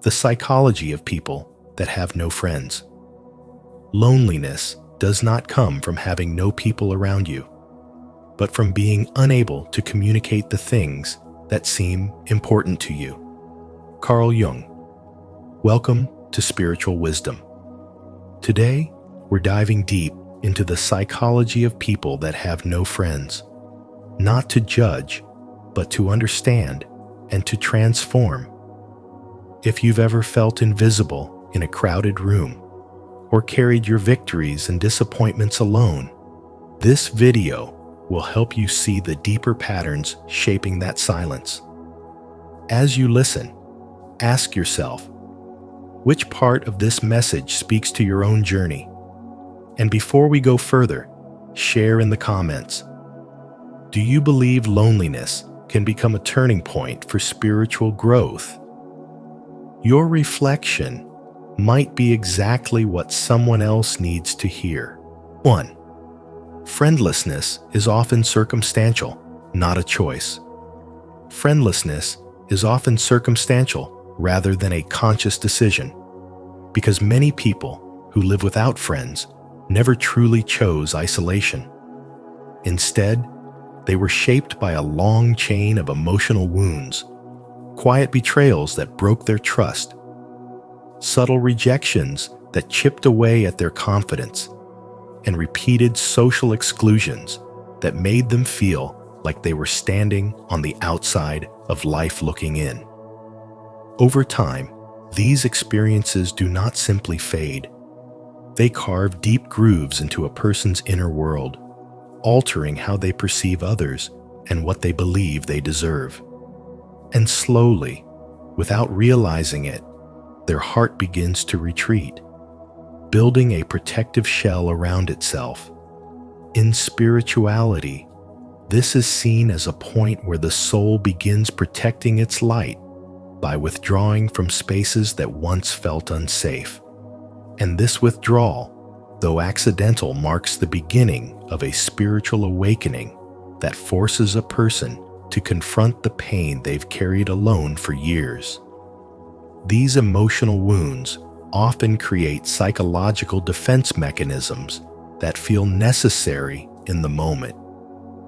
The psychology of people that have no friends. Loneliness does not come from having no people around you, but from being unable to communicate the things that seem important to you. Carl Jung. Welcome to Spiritual Wisdom. Today, we're diving deep into the psychology of people that have no friends, not to judge, but to understand and to transform. If you've ever felt invisible in a crowded room, or carried your victories and disappointments alone, this video will help you see the deeper patterns shaping that silence. As you listen, ask yourself, which part of this message speaks to your own journey? And before we go further, share in the comments. Do you believe loneliness can become a turning point for spiritual growth? Your reflection might be exactly what someone else needs to hear. 1. Friendlessness is often circumstantial, not a choice. Friendlessness is often circumstantial rather than a conscious decision, because many people who live without friends never truly chose isolation. Instead, they were shaped by a long chain of emotional wounds, quiet betrayals that broke their trust, subtle rejections that chipped away at their confidence, and repeated social exclusions that made them feel like they were standing on the outside of life looking in. Over time, these experiences do not simply fade. They carve deep grooves into a person's inner world, altering how they perceive others and what they believe they deserve. And slowly, without realizing it, their heart begins to retreat, building a protective shell around itself. In spirituality, this is seen as a point where the soul begins protecting its light by withdrawing from spaces that once felt unsafe. And this withdrawal, though accidental, marks the beginning of a spiritual awakening that forces a person to confront the pain they've carried alone for years. These emotional wounds often create psychological defense mechanisms that feel necessary in the moment,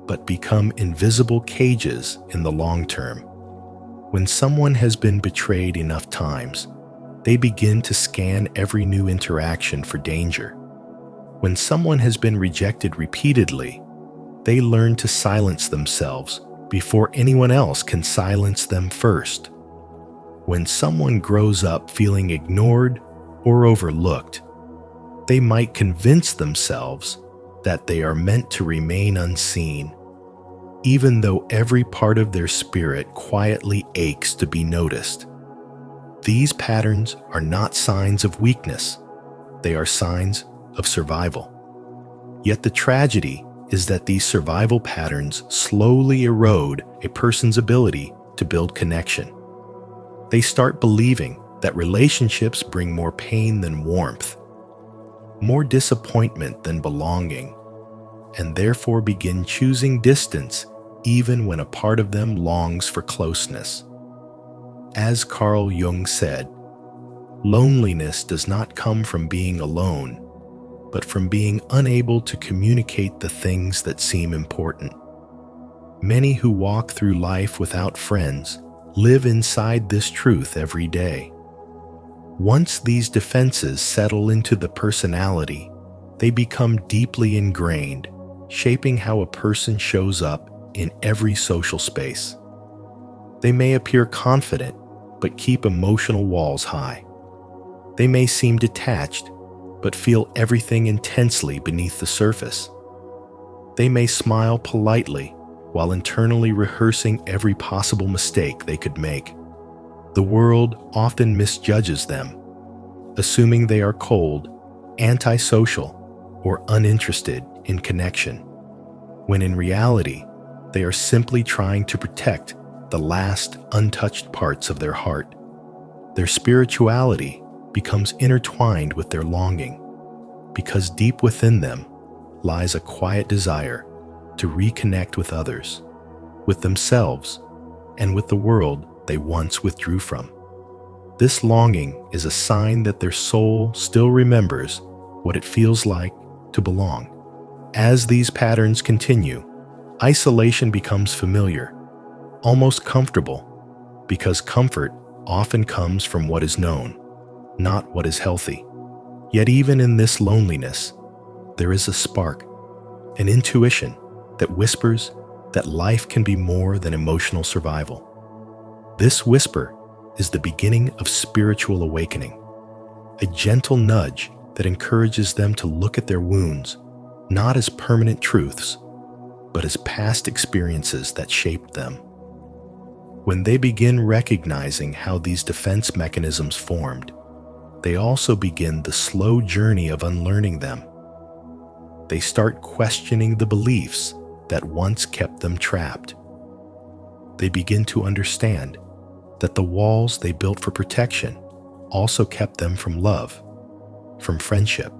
but become invisible cages in the long term. When someone has been betrayed enough times, they begin to scan every new interaction for danger. When someone has been rejected repeatedly, they learn to silence themselves before anyone else can silence them first. When someone grows up feeling ignored or overlooked, they might convince themselves that they are meant to remain unseen, even though every part of their spirit quietly aches to be noticed. These patterns are not signs of weakness, they are signs of survival. Yet the tragedy is that these survival patterns slowly erode a person's ability to build connection. They start believing that relationships bring more pain than warmth, more disappointment than belonging, and therefore begin choosing distance even when a part of them longs for closeness. As Carl Jung said, loneliness does not come from being alone, but from being unable to communicate the things that seem important. Many who walk through life without friends live inside this truth every day. Once these defenses settle into the personality, they become deeply ingrained, shaping how a person shows up in every social space. They may appear confident, but keep emotional walls high. They may seem detached, but feel everything intensely beneath the surface. They may smile politely while internally rehearsing every possible mistake they could make. The world often misjudges them, assuming they are cold, antisocial, or uninterested in connection, when in reality, they are simply trying to protect the last untouched parts of their heart. Their spirituality becomes intertwined with their longing, because deep within them lies a quiet desire to reconnect with others, with themselves, and with the world they once withdrew from. This longing is a sign that their soul still remembers what it feels like to belong. As these patterns continue, isolation becomes familiar, almost comfortable, because comfort often comes from what is known, not what is healthy. Yet even in this loneliness, there is a spark, an intuition that whispers that life can be more than emotional survival. This whisper is the beginning of spiritual awakening, a gentle nudge that encourages them to look at their wounds not as permanent truths, but as past experiences that shaped them. When they begin recognizing how these defense mechanisms formed, they also begin the slow journey of unlearning them. They start questioning the beliefs that once kept them trapped. They begin to understand that the walls they built for protection also kept them from love, from friendship,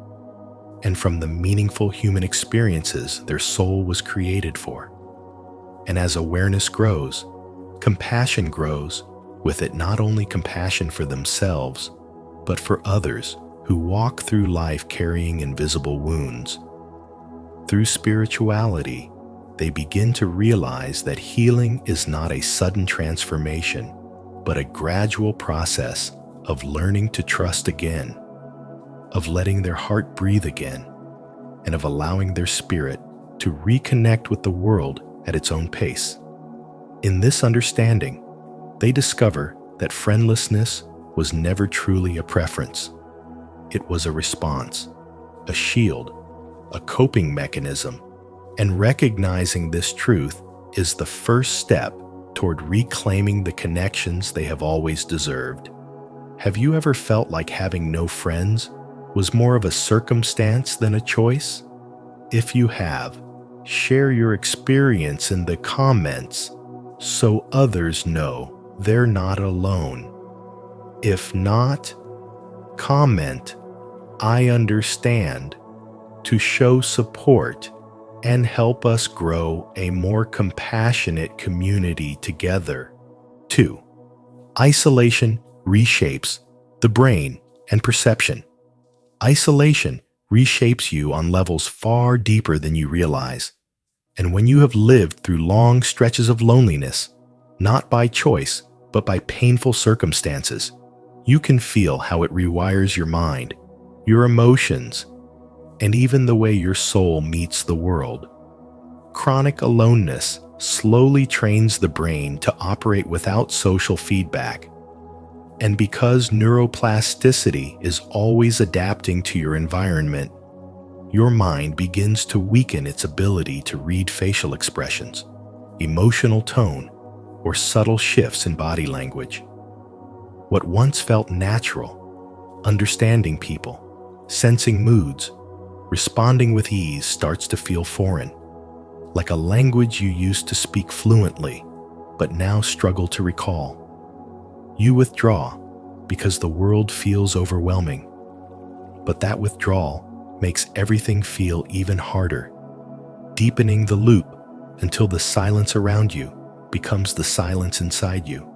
and from the meaningful human experiences their soul was created for. And as awareness grows, compassion grows, with it not only compassion for themselves, but for others who walk through life carrying invisible wounds. Through spirituality, they begin to realize that healing is not a sudden transformation, but a gradual process of learning to trust again, of letting their heart breathe again, and of allowing their spirit to reconnect with the world at its own pace. In this understanding, they discover that friendlessness was never truly a preference. It was a response, a shield, a coping mechanism, and recognizing this truth is the first step toward reclaiming the connections they have always deserved. Have you ever felt like having no friends was more of a circumstance than a choice? If you have, share your experience in the comments so others know they're not alone. If not, comment, "I understand," to show support and help us grow a more compassionate community together. 2. Isolation reshapes the brain and perception. Isolation reshapes you on levels far deeper than you realize. And when you have lived through long stretches of loneliness, not by choice, but by painful circumstances, you can feel how it rewires your mind, your emotions, and even the way your soul meets the world. Chronic aloneness slowly trains the brain to operate without social feedback. And because neuroplasticity is always adapting to your environment, your mind begins to weaken its ability to read facial expressions, emotional tone, or subtle shifts in body language. What once felt natural, understanding people, sensing moods, responding with ease, starts to feel foreign, like a language you used to speak fluently, but now struggle to recall. You withdraw because the world feels overwhelming, but that withdrawal makes everything feel even harder, deepening the loop until the silence around you becomes the silence inside you.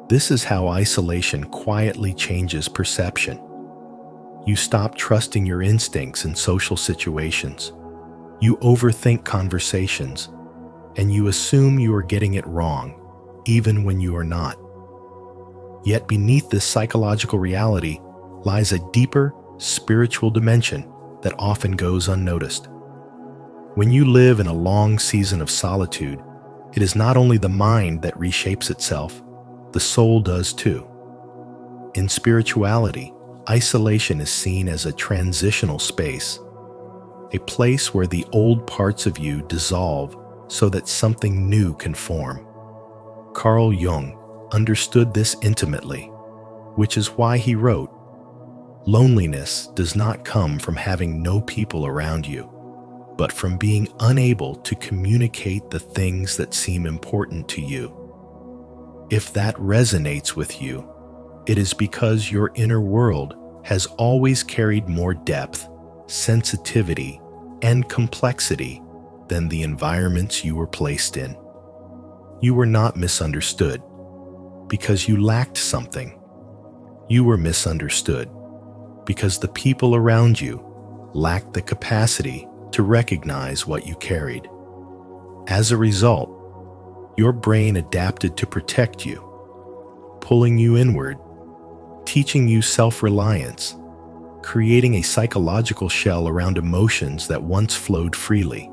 This is how isolation quietly changes perception. You stop trusting your instincts in social situations. You overthink conversations, and you assume you are getting it wrong, even when you are not. Yet beneath this psychological reality lies a deeper spiritual dimension that often goes unnoticed. When you live in a long season of solitude, it is not only the mind that reshapes itself, the soul does too. In spirituality, isolation is seen as a transitional space, a place where the old parts of you dissolve so that something new can form. Carl Jung understood this intimately, which is why he wrote, "Loneliness does not come from having no people around you, but from being unable to communicate the things that seem important to you." If that resonates with you, it is because your inner world has always carried more depth, sensitivity, and complexity than the environments you were placed in. You were not misunderstood because you lacked something. You were misunderstood because the people around you lacked the capacity to recognize what you carried. As a result, your brain adapted to protect you, pulling you inward, teaching you self-reliance, creating a psychological shell around emotions that once flowed freely.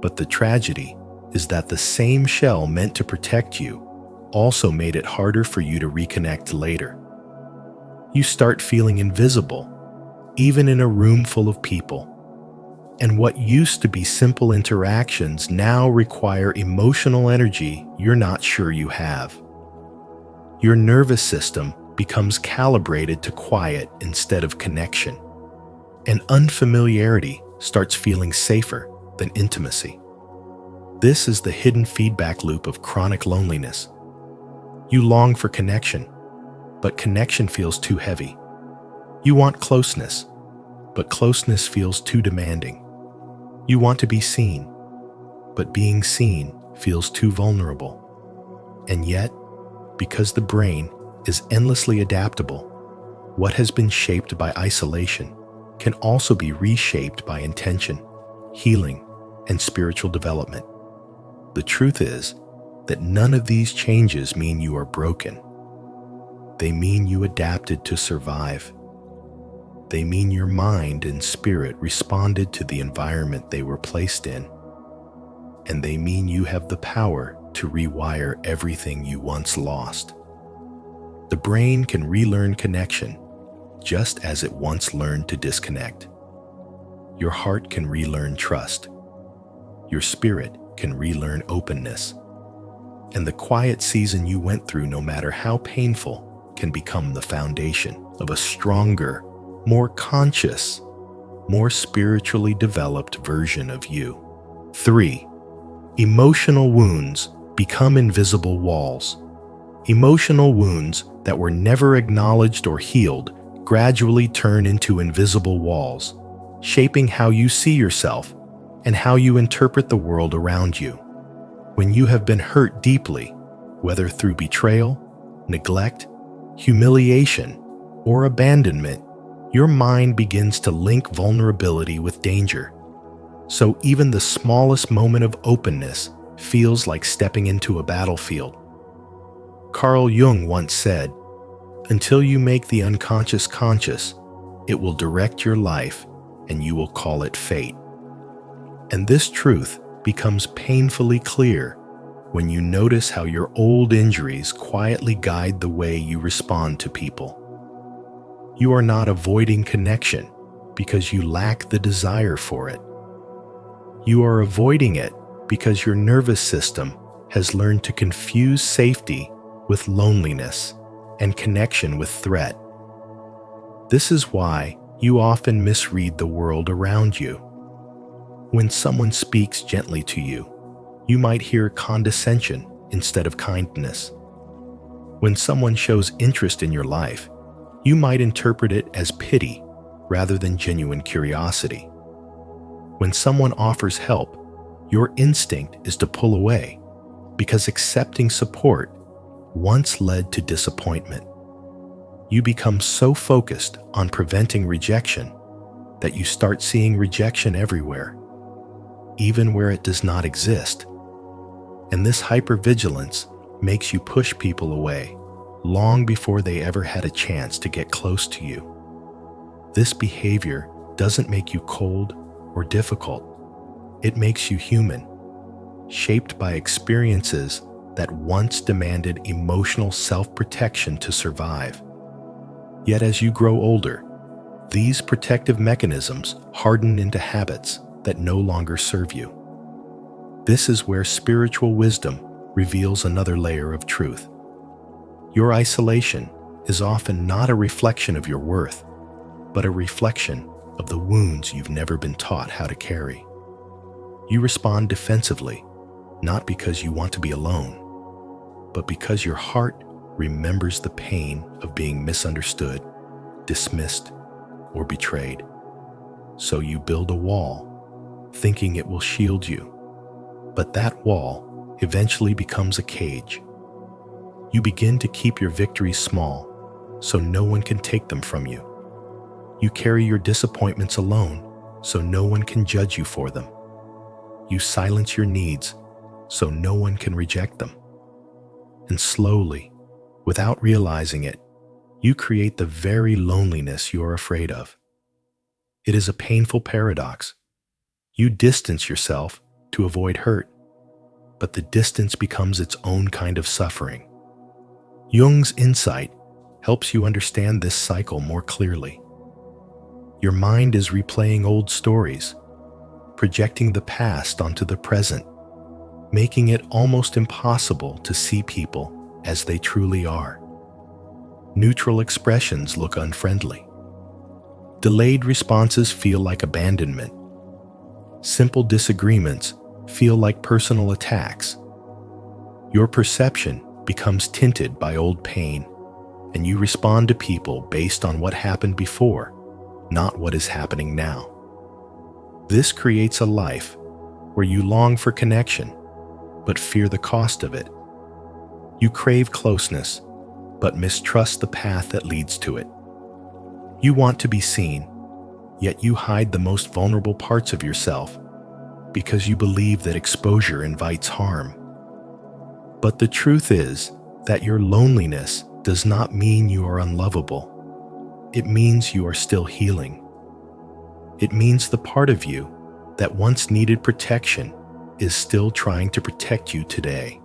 But the tragedy is that the same shell meant to protect you also made it harder for you to reconnect later. You start feeling invisible, even in a room full of people. And what used to be simple interactions now require emotional energy you're not sure you have. Your nervous system becomes calibrated to quiet instead of connection, and unfamiliarity starts feeling safer than intimacy. This is the hidden feedback loop of chronic loneliness. You long for connection, but connection feels too heavy. You want closeness, but closeness feels too demanding. You want to be seen, but being seen feels too vulnerable. And yet, because the brain is endlessly adaptable, what has been shaped by isolation can also be reshaped by intention, healing, and spiritual development. The truth is that none of these changes mean you are broken. They mean you adapted to survive. They mean your mind and spirit responded to the environment they were placed in. And they mean you have the power to rewire everything you once lost. The brain can relearn connection, just as it once learned to disconnect. Your heart can relearn trust. Your spirit can relearn openness. And the quiet season you went through, no matter how painful, can become the foundation of a stronger, more conscious, more spiritually developed version of you. 3. Emotional wounds become invisible walls. Emotional wounds that were never acknowledged or healed gradually turn into invisible walls, shaping how you see yourself and how you interpret the world around you. When you have been hurt deeply, whether through betrayal, neglect, humiliation, or abandonment, your mind begins to link vulnerability with danger. So even the smallest moment of openness feels like stepping into a battlefield. Carl Jung once said, "Until you make the unconscious conscious, it will direct your life and you will call it fate." And this truth becomes painfully clear when you notice how your old injuries quietly guide the way you respond to people. You are not avoiding connection because you lack the desire for it. You are avoiding it because your nervous system has learned to confuse safety with loneliness and connection with threat. This is why you often misread the world around you. When someone speaks gently to you, you might hear condescension instead of kindness. When someone shows interest in your life, you might interpret it as pity rather than genuine curiosity. When someone offers help, your instinct is to pull away because accepting support once led to disappointment. You become so focused on preventing rejection that you start seeing rejection everywhere, even where it does not exist. And this hypervigilance makes you push people away long before they ever had a chance to get close to you. This behavior doesn't make you cold or difficult. It makes you human, shaped by experiences that once demanded emotional self-protection to survive. Yet as you grow older, these protective mechanisms harden into habits that no longer serve you. This is where spiritual wisdom reveals another layer of truth. Your isolation is often not a reflection of your worth, but a reflection of the wounds you've never been taught how to carry. You respond defensively, not because you want to be alone, but because your heart remembers the pain of being misunderstood, dismissed, or betrayed. So you build a wall, thinking it will shield you. But that wall eventually becomes a cage. You begin to keep your victories small, so no one can take them from you. You carry your disappointments alone, so no one can judge you for them. You silence your needs, so no one can reject them. And slowly, without realizing it, you create the very loneliness you're afraid of. It is a painful paradox. You distance yourself to avoid hurt, but the distance becomes its own kind of suffering. Jung's insight helps you understand this cycle more clearly. Your mind is replaying old stories, projecting the past onto the present, making it almost impossible to see people as they truly are. Neutral expressions look unfriendly. Delayed responses feel like abandonment. Simple disagreements feel like personal attacks. Your perception becomes tinted by old pain, and you respond to people based on what happened before, not what is happening now. This creates a life where you long for connection, but fear the cost of it. You crave closeness, but mistrust the path that leads to it. You want to be seen, yet you hide the most vulnerable parts of yourself because you believe that exposure invites harm. But the truth is that your loneliness does not mean you are unlovable. It means you are still healing. It means the part of you that once needed protection is still trying to protect you today.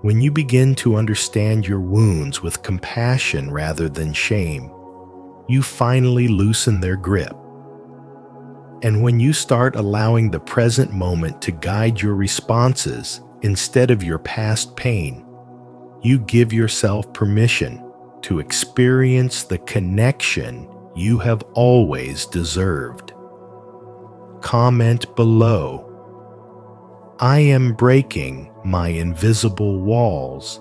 When you begin to understand your wounds with compassion rather than shame, you finally loosen their grip. And when you start allowing the present moment to guide your responses instead of your past pain, you give yourself permission to experience the connection you have always deserved. Comment below. I am breaking my invisible walls.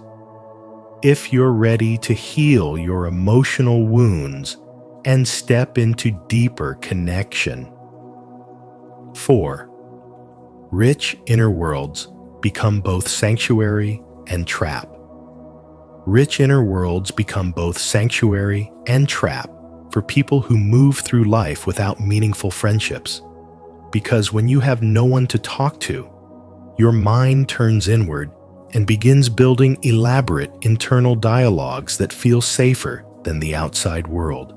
If you're ready to heal your emotional wounds and step into deeper connection. 4. Rich inner worlds become both sanctuary and trap. Rich inner worlds become both sanctuary and trap for people who move through life without meaningful friendships. Because when you have no one to talk to, your mind turns inward and begins building elaborate internal dialogues that feel safer than the outside world.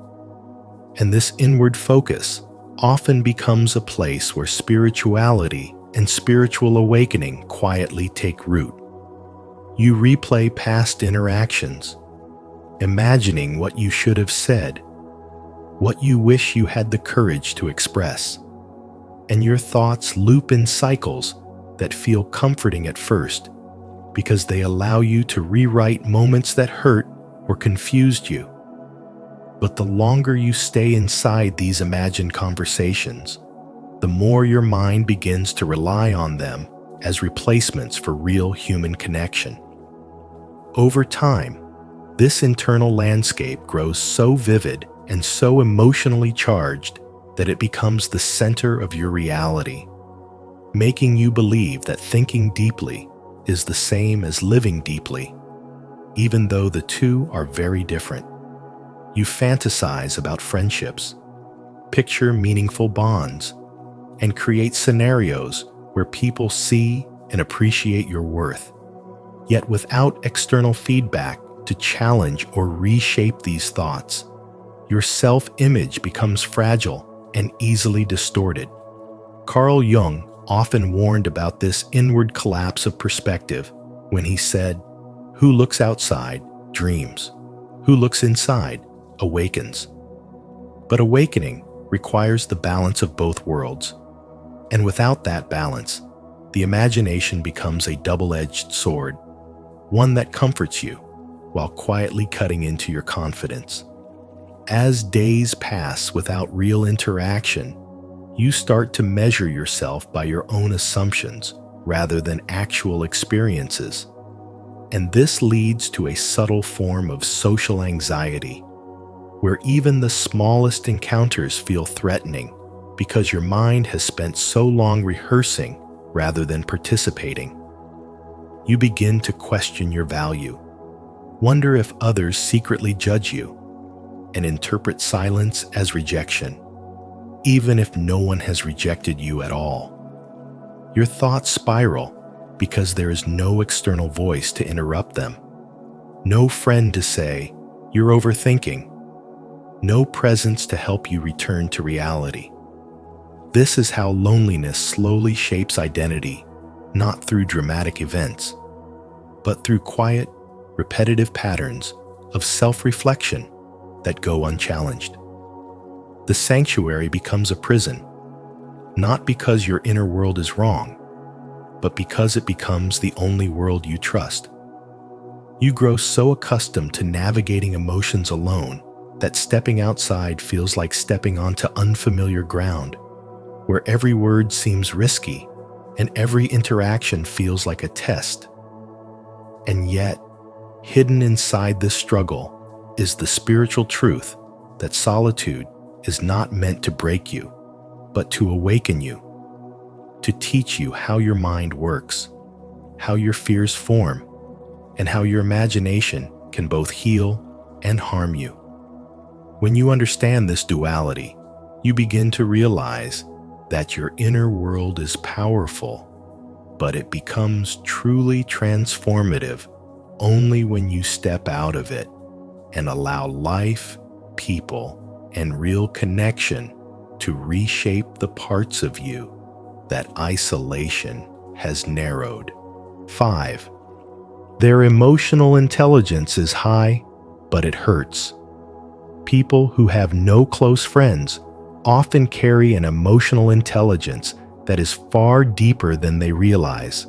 And this inward focus often becomes a place where spirituality and spiritual awakening quietly take root. You replay past interactions, imagining what you should have said, what you wish you had the courage to express, and your thoughts loop in cycles that feel comforting at first because they allow you to rewrite moments that hurt or confused you. But the longer you stay inside these imagined conversations, the more your mind begins to rely on them as replacements for real human connection. Over time, this internal landscape grows so vivid and so emotionally charged that it becomes the center of your reality, making you believe that thinking deeply is the same as living deeply, even though the two are very different. You fantasize about friendships, picture meaningful bonds, and create scenarios where people see and appreciate your worth. Yet without external feedback to challenge or reshape these thoughts, your self-image becomes fragile and easily distorted. Carl Jung often warned about this inward collapse of perspective when he said, "Who looks outside dreams. Who looks inside awakens." But awakening requires the balance of both worlds. And without that balance, the imagination becomes a double-edged sword, one that comforts you while quietly cutting into your confidence. As days pass without real interaction, you start to measure yourself by your own assumptions rather than actual experiences. And this leads to a subtle form of social anxiety, where even the smallest encounters feel threatening because your mind has spent so long rehearsing rather than participating. You begin to question your value. Wonder if others secretly judge you and interpret silence as rejection, even if no one has rejected you at all. Your thoughts spiral because there is no external voice to interrupt them, no friend to say, "You're overthinking," no presence to help you return to reality. This is how loneliness slowly shapes identity, not through dramatic events, but through quiet, repetitive patterns of self-reflection that go unchallenged. The sanctuary becomes a prison, not because your inner world is wrong, but because it becomes the only world you trust. You grow so accustomed to navigating emotions alone that stepping outside feels like stepping onto unfamiliar ground, where every word seems risky and every interaction feels like a test. And yet, hidden inside this struggle is the spiritual truth that solitude is not meant to break you, but to awaken you, to teach you how your mind works, how your fears form, and how your imagination can both heal and harm you. When you understand this duality, you begin to realize that your inner world is powerful, but it becomes truly transformative only when you step out of it and allow life, people, and real connection to reshape the parts of you that isolation has narrowed. 5. Their emotional intelligence is high, but it hurts. People who have no close friends often carry an emotional intelligence that is far deeper than they realize.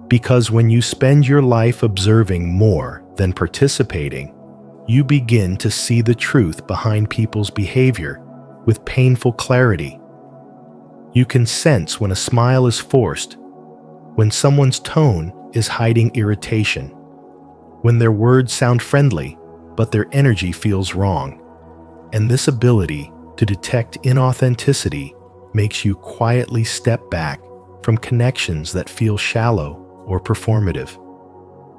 Because when you spend your life observing more than participating, you begin to see the truth behind people's behavior with painful clarity. You can sense when a smile is forced, when someone's tone is hiding irritation, when their words sound friendly, but their energy feels wrong. And this ability to detect inauthenticity makes you quietly step back from connections that feel shallow or performative.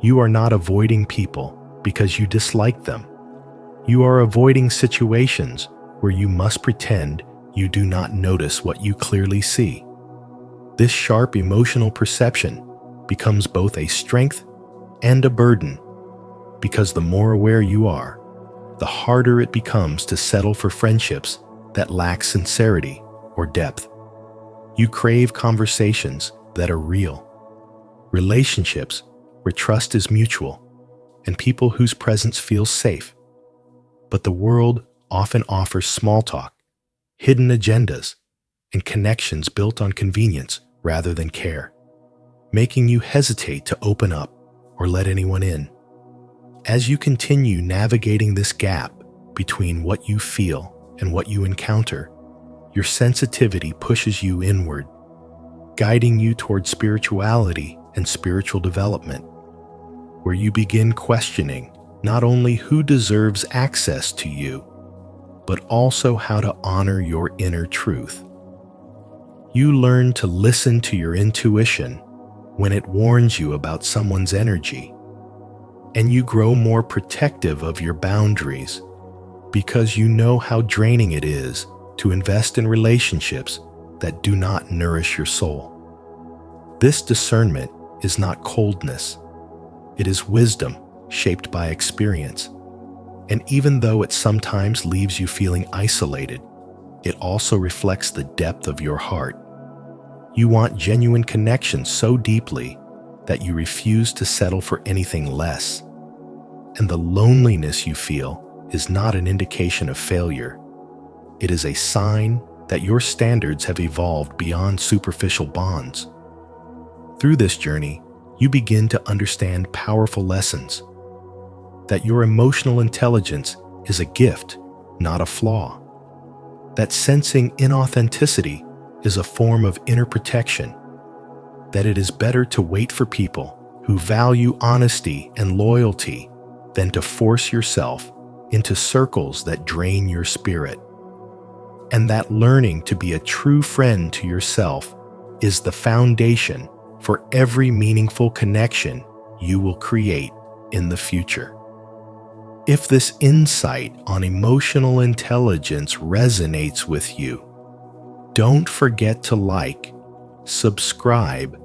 You are not avoiding people because you dislike them. You are avoiding situations where you must pretend you do not notice what you clearly see. This sharp emotional perception becomes both a strength and a burden, because the more aware you are, the harder it becomes to settle for friendships that lack sincerity or depth. You crave conversations that are real, relationships where trust is mutual, and people whose presence feels safe. But the world often offers small talk, hidden agendas, and connections built on convenience rather than care, making you hesitate to open up or let anyone in. As you continue navigating this gap between what you feel and what you encounter, your sensitivity pushes you inward, guiding you toward spirituality and spiritual development, where you begin questioning not only who deserves access to you, but also how to honor your inner truth. You learn to listen to your intuition when it warns you about someone's energy, and you grow more protective of your boundaries because you know how draining it is to invest in relationships that do not nourish your soul. This discernment is not coldness. It is wisdom shaped by experience. And even though it sometimes leaves you feeling isolated, it also reflects the depth of your heart. You want genuine connection so deeply that you refuse to settle for anything less. And the loneliness you feel is not an indication of failure. It is a sign that your standards have evolved beyond superficial bonds. Through this journey, you begin to understand powerful lessons. That your emotional intelligence is a gift, not a flaw. That sensing inauthenticity is a form of inner protection. That it is better to wait for people who value honesty and loyalty than to force yourself into circles that drain your spirit. And that learning to be a true friend to yourself is the foundation for every meaningful connection you will create in the future. If this insight on emotional intelligence resonates with you, don't forget to like, subscribe,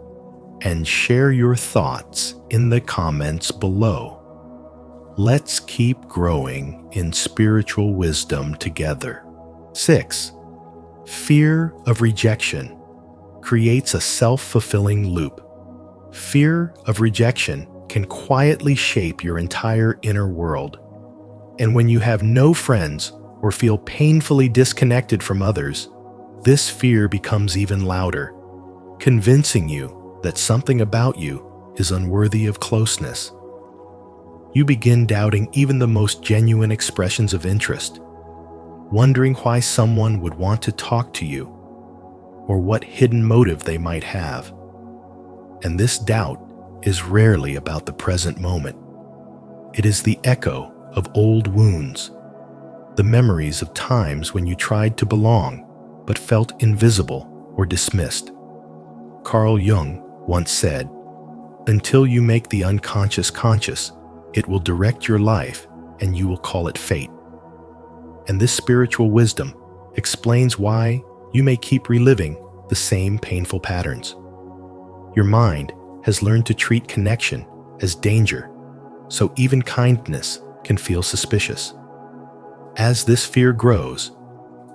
and share your thoughts in the comments below. Let's keep growing in spiritual wisdom together. 6. Fear of rejection creates a self-fulfilling loop. Fear of rejection can quietly shape your entire inner world. And when you have no friends or feel painfully disconnected from others, this fear becomes even louder, convincing you that something about you is unworthy of closeness. You begin doubting even the most genuine expressions of interest, wondering why someone would want to talk to you or what hidden motive they might have. And this doubt is rarely about the present moment. It is the echo of old wounds, the memories of times when you tried to belong but felt invisible or dismissed. Carl Jung once said, "Until you make the unconscious conscious, it will direct your life and you will call it fate." And this spiritual wisdom explains why you may keep reliving the same painful patterns. Your mind has learned to treat connection as danger, so even kindness can feel suspicious. As this fear grows,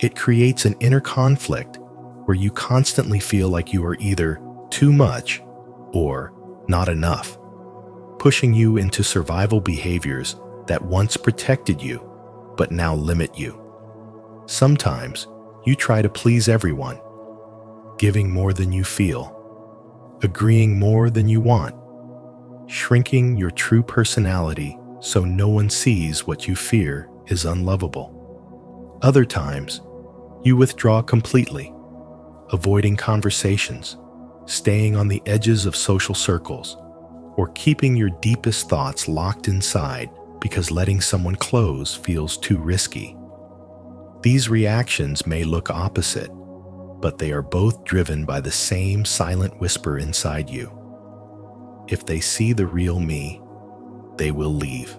it creates an inner conflict where you constantly feel like you are either too much or not enough, pushing you into survival behaviors that once protected you but now limit you. Sometimes you try to please everyone, giving more than you feel, agreeing more than you want, shrinking your true personality so no one sees what you fear is unlovable. Other times, you withdraw completely, avoiding conversations, staying on the edges of social circles, or keeping your deepest thoughts locked inside because letting someone close feels too risky. These reactions may look opposite, but they are both driven by the same silent whisper inside you. If they see the real me, they will leave.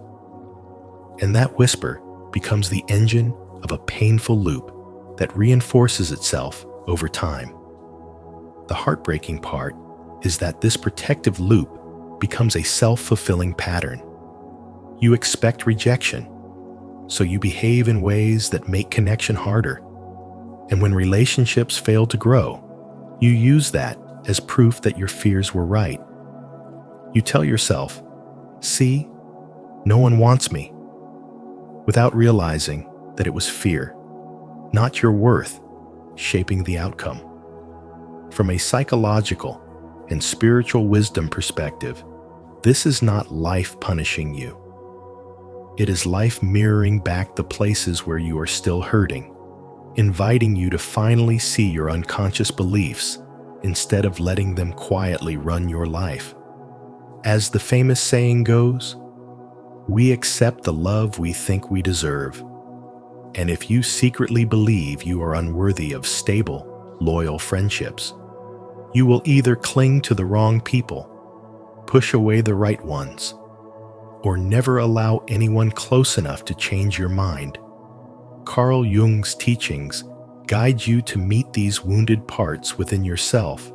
And that whisper becomes the engine of a painful loop that reinforces itself over time. The heartbreaking part is that this protective loop becomes a self-fulfilling pattern. You expect rejection, so you behave in ways that make connection harder. And when relationships fail to grow, you use that as proof that your fears were right. You tell yourself, "See, no one wants me," without realizing that it was fear, not your worth, shaping the outcome. From a psychological and spiritual wisdom perspective, this is not life punishing you. It is life mirroring back the places where you are still hurting, inviting you to finally see your unconscious beliefs instead of letting them quietly run your life. As the famous saying goes, we accept the love we think we deserve. And if you secretly believe you are unworthy of stable, loyal friendships, you will either cling to the wrong people, push away the right ones, or never allow anyone close enough to change your mind. Carl Jung's teachings guide you to meet these wounded parts within yourself,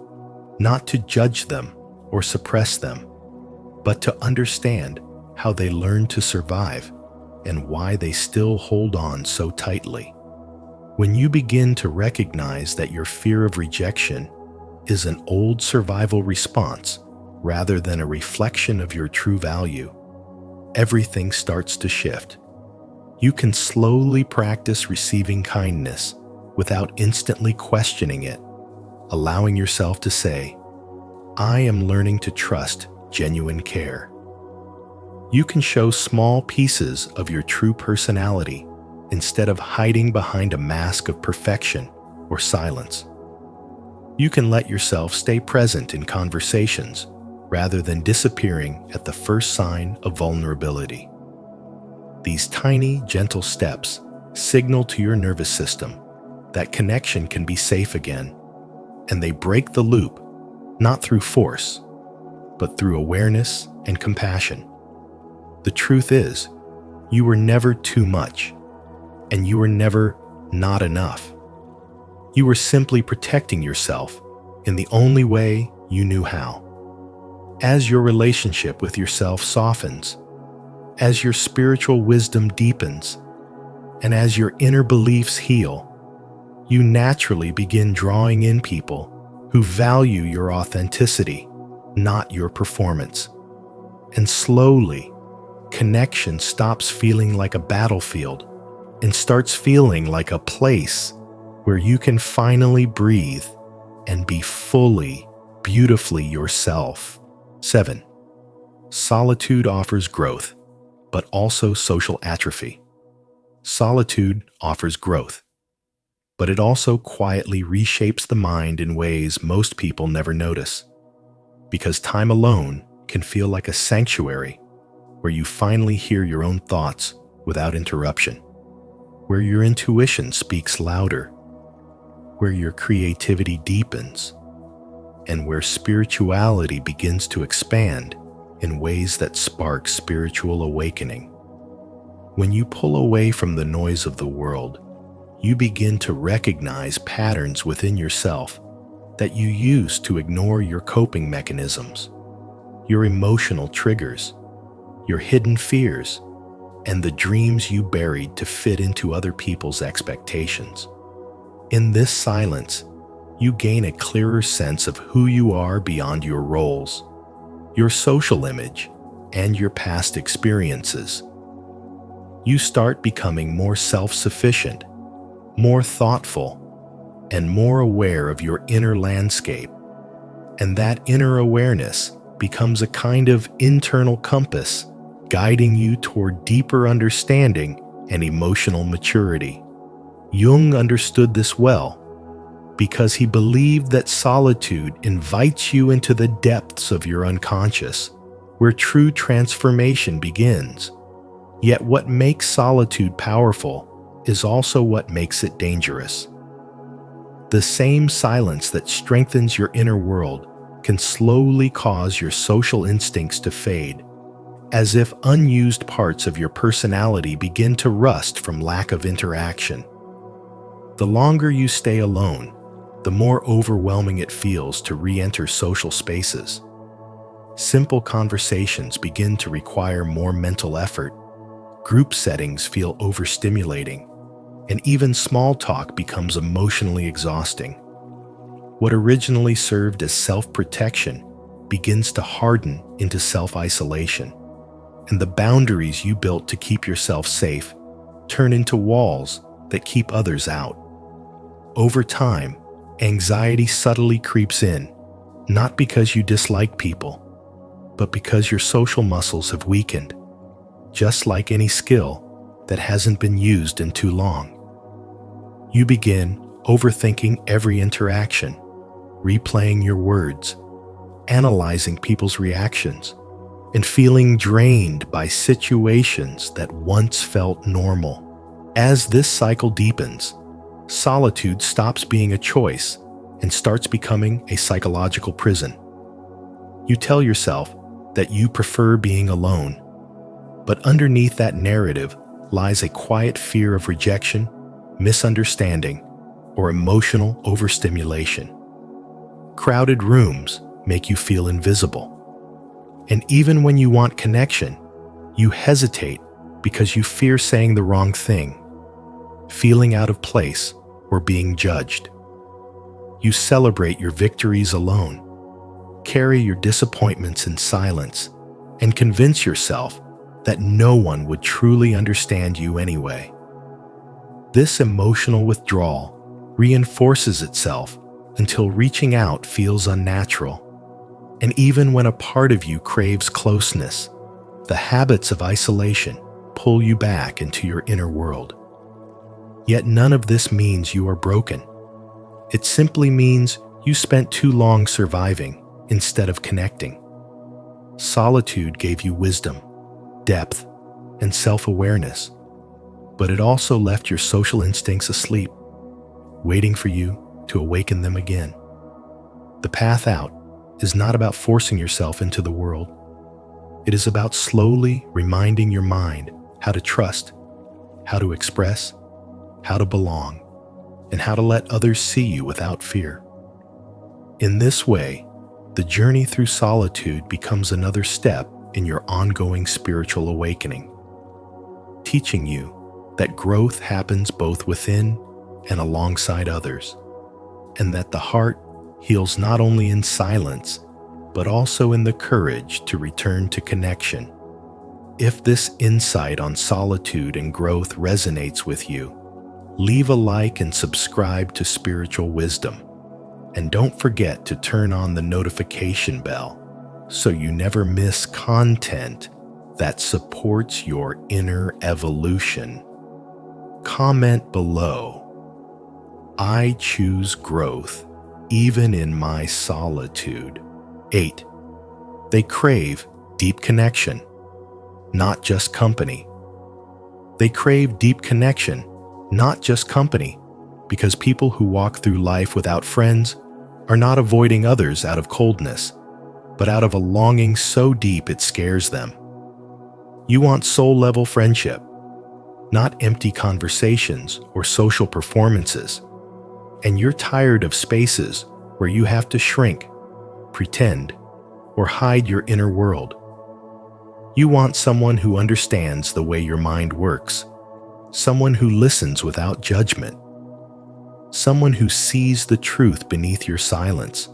not to judge them or suppress them, but to understand how they learn to survive and why they still hold on so tightly. When you begin to recognize that your fear of rejection is an old survival response rather than a reflection of your true value, everything starts to shift. You can slowly practice receiving kindness without instantly questioning it, allowing yourself to say, "I am learning to trust genuine care." You can show small pieces of your true personality instead of hiding behind a mask of perfection or silence. You can let yourself stay present in conversations rather than disappearing at the first sign of vulnerability. These tiny, gentle steps signal to your nervous system that connection can be safe again, and they break the loop, not through force, but through awareness and compassion. The truth is, You were never too much, and you were never not enough. You were simply protecting yourself in the only way you knew how. As your relationship with yourself softens, as your spiritual wisdom deepens, and as your inner beliefs heal, you naturally begin drawing in people who value your authenticity, not your performance. And slowly, connection stops feeling like a battlefield and starts feeling like a place where you can finally breathe and be fully, beautifully yourself. 7. Solitude offers growth, but also social atrophy. Solitude offers growth, but it also quietly reshapes the mind in ways most people never notice. Because time alone can feel like a sanctuary where you finally hear your own thoughts without interruption, where your intuition speaks louder, where your creativity deepens, and where spirituality begins to expand in ways that spark spiritual awakening. When you pull away from the noise of the world, you begin to recognize patterns within yourself that you use to ignore your coping mechanisms, your emotional triggers, your hidden fears, and the dreams you buried to fit into other people's expectations. In this silence, you gain a clearer sense of who you are beyond your roles, your social image, and your past experiences. You start becoming more self-sufficient, more thoughtful, and more aware of your inner landscape. And that inner awareness becomes a kind of internal compass, guiding you toward deeper understanding and emotional maturity. Jung understood this well because he believed that solitude invites you into the depths of your unconscious, where true transformation begins. Yet what makes solitude powerful is also what makes it dangerous. The same silence that strengthens your inner world can slowly cause your social instincts to fade, as if unused parts of your personality begin to rust from lack of interaction. The longer you stay alone, the more overwhelming it feels to re-enter social spaces. Simple conversations begin to require more mental effort, group settings feel overstimulating, and even small talk becomes emotionally exhausting. What originally served as self-protection begins to harden into self-isolation, and the boundaries you built to keep yourself safe turn into walls that keep others out. Over time, anxiety subtly creeps in, not because you dislike people, but because your social muscles have weakened, just like any skill that hasn't been used in too long. You begin overthinking every interaction, replaying your words, analyzing people's reactions, and feeling drained by situations that once felt normal. As this cycle deepens, solitude stops being a choice and starts becoming a psychological prison. You tell yourself that you prefer being alone, but underneath that narrative lies a quiet fear of rejection, misunderstanding, or emotional overstimulation. Crowded rooms make you feel invisible. And even when you want connection, you hesitate because you fear saying the wrong thing, feeling out of place, or being judged. You celebrate your victories alone, carry your disappointments in silence, and convince yourself that no one would truly understand you anyway. This emotional withdrawal reinforces itself until reaching out feels unnatural. And even when a part of you craves closeness, the habits of isolation pull you back into your inner world. Yet none of this means you are broken. It simply means you spent too long surviving instead of connecting. Solitude gave you wisdom, depth, and self-awareness, but it also left your social instincts asleep, waiting for you to awaken them again. The path out is not about forcing yourself into the world. It is about slowly reminding your mind how to trust, how to express, how to belong, and how to let others see you without fear. In this way, the journey through solitude becomes another step in your ongoing spiritual awakening, teaching you that growth happens both within and alongside others, and that the heart heals not only in silence, but also in the courage to return to connection. If this insight on solitude and growth resonates with you, leave a like and subscribe to Spiritual Wisdom. And don't forget to turn on the notification bell so you never miss content that supports your inner evolution. Comment below, "I choose growth even in my solitude." 8. They crave deep connection, not just company. They crave deep connection, not just company, because people who walk through life without friends are not avoiding others out of coldness, but out of a longing so deep it scares them. You want soul-level friendship, not empty conversations or social performances. And you're tired of spaces where you have to shrink, pretend, or hide your inner world. You want someone who understands the way your mind works, someone who listens without judgment, someone who sees the truth beneath your silence.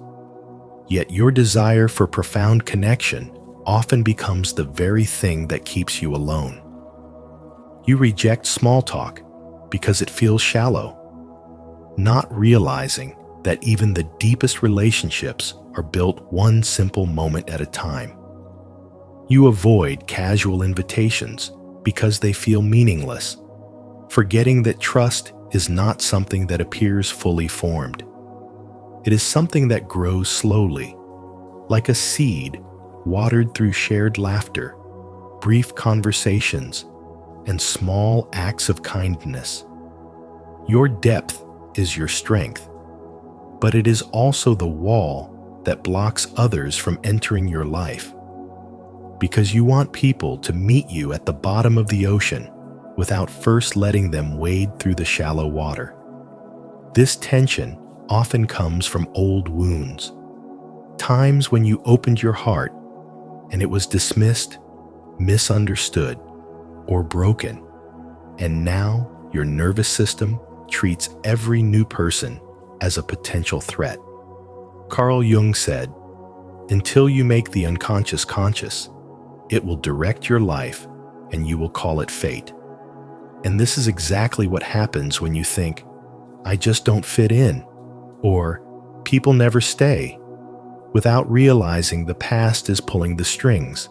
Yet your desire for profound connection often becomes the very thing that keeps you alone. You reject small talk because it feels shallow, not realizing that even the deepest relationships are built one simple moment at a time. You avoid casual invitations because they feel meaningless, forgetting that trust is not something that appears fully formed. It is something that grows slowly, like a seed watered through shared laughter, brief conversations, and small acts of kindness. Your depth is your strength, but it is also the wall that blocks others from entering your life, because you want people to meet you at the bottom of the ocean without first letting them wade through the shallow water. This tension often comes from old wounds, times when you opened your heart and it was dismissed, misunderstood, or broken, and now your nervous system treats every new person as a potential threat. Carl Jung said, "Until you make the unconscious conscious, it will direct your life and you will call it fate." And this is exactly what happens when you think, "I just don't fit in," or "people never stay," without realizing the past is pulling the strings.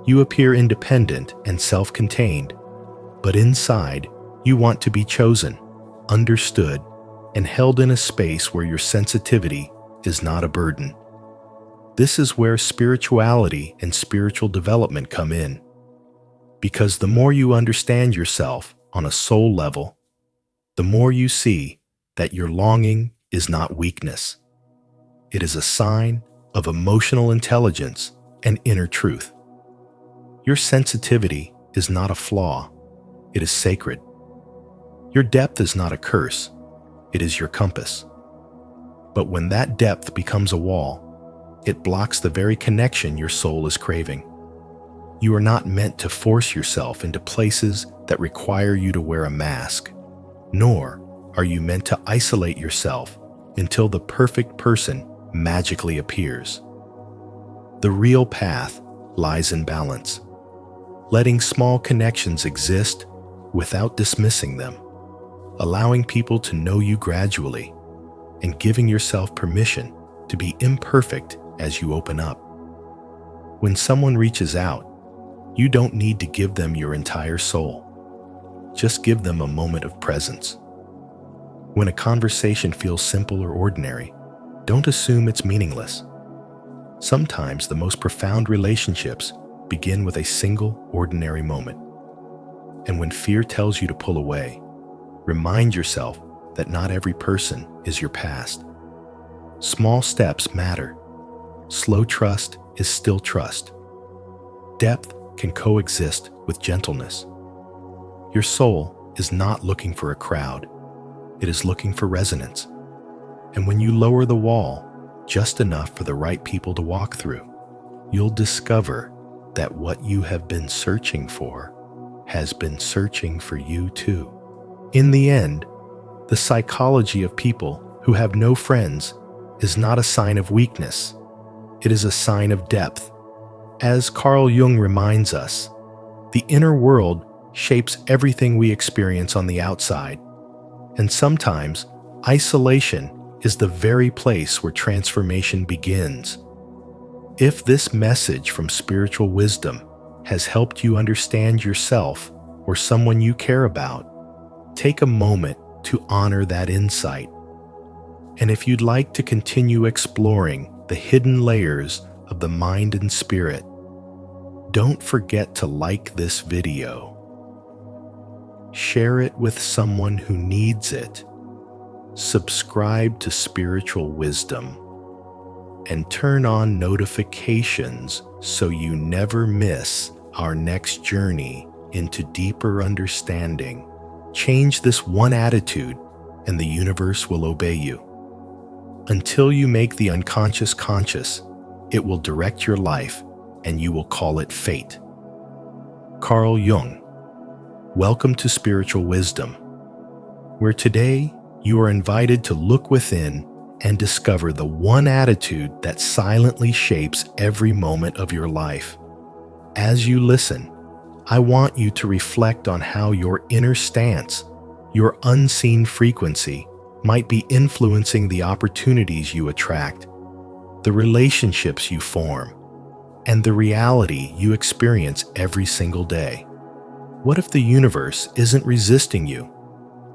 You appear independent and self-contained, but inside, you want to be chosen, understood, and held in a space where your sensitivity is not a burden. This is where spirituality and spiritual development come in. Because the more you understand yourself on a soul level, the more you see that your longing is not weakness. It is a sign of emotional intelligence and inner truth. Your sensitivity is not a flaw, it is sacred. Your depth is not a curse, it is your compass. But when that depth becomes a wall, it blocks the very connection your soul is craving. You are not meant to force yourself into places that require you to wear a mask, nor are you meant to isolate yourself until the perfect person magically appears. The real path lies in balance, letting small connections exist without dismissing them, allowing people to know you gradually, and giving yourself permission to be imperfect as you open up. When someone reaches out, you don't need to give them your entire soul. Just give them a moment of presence. When a conversation feels simple or ordinary, don't assume it's meaningless. Sometimes the most profound relationships begin with a single, ordinary moment. And when fear tells you to pull away, remind yourself that not every person is your past. Small steps matter. Slow trust is still trust. Depth can coexist with gentleness, Your soul is not looking for a crowd. It is looking for resonance. And when you lower the wall just enough for the right people to walk through, you'll discover that what you have been searching for has been searching for you too. In the end, the psychology of people who have no friends is not a sign of weakness. It is a sign of depth. As Carl Jung reminds us, the inner world shapes everything we experience on the outside, and sometimes isolation is the very place where transformation begins. If this message from spiritual wisdom has helped you understand yourself or someone you care about, take a moment to honor that insight. And if you'd like to continue exploring the hidden layers of the mind and spirit, don't forget to like this video. Share it with someone who needs it. Subscribe to Spiritual Wisdom and turn on notifications so you never miss our next journey into deeper understanding. Change this one attitude and the universe will obey you. Until you make the unconscious conscious, it will direct your life and you will call it fate. Carl Jung. Welcome to Spiritual Wisdom, where today you are invited to look within and discover the one attitude that silently shapes every moment of your life. As you listen, I want you to reflect on how your inner stance, your unseen frequency, might be influencing the opportunities you attract, the relationships you form, and the reality you experience every single day. What if the universe isn't resisting you,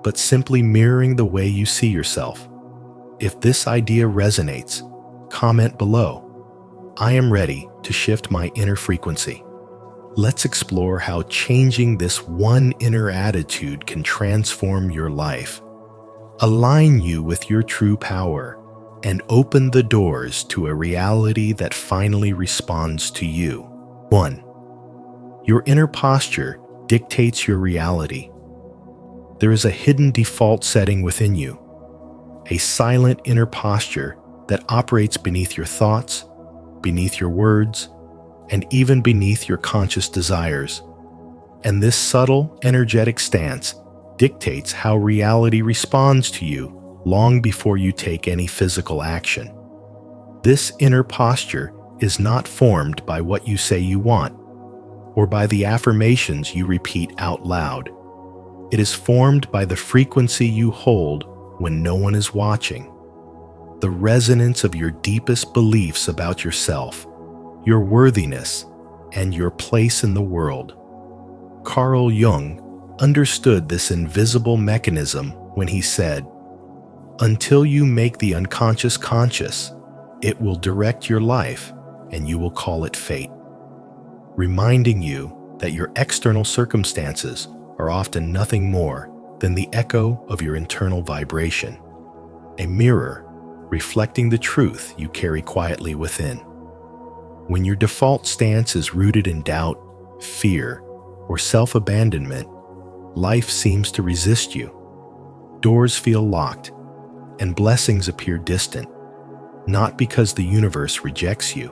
but simply mirroring the way you see yourself? If this idea resonates, comment below. I am ready to shift my inner frequency. Let's explore how changing this one inner attitude can transform your life, align you with your true power, and open the doors to a reality that finally responds to you. 1. Your inner posture dictates your reality. There is a hidden default setting within you, a silent inner posture that operates beneath your thoughts, beneath your words, and even beneath your conscious desires. And this subtle, energetic stance dictates how reality responds to you long before you take any physical action. This inner posture is not formed by what you say you want, or by the affirmations you repeat out loud. It is formed by the frequency you hold when no one is watching, the resonance of your deepest beliefs about yourself, your worthiness, and your place in the world. Carl Jung understood this invisible mechanism when he said, "Until you make the unconscious conscious, it will direct your life and you will call it fate," reminding you that your external circumstances are often nothing more than the echo of your internal vibration, a mirror reflecting the truth you carry quietly within. When your default stance is rooted in doubt, fear, or self-abandonment, life seems to resist you. Doors feel locked, and blessings appear distant, not because the universe rejects you,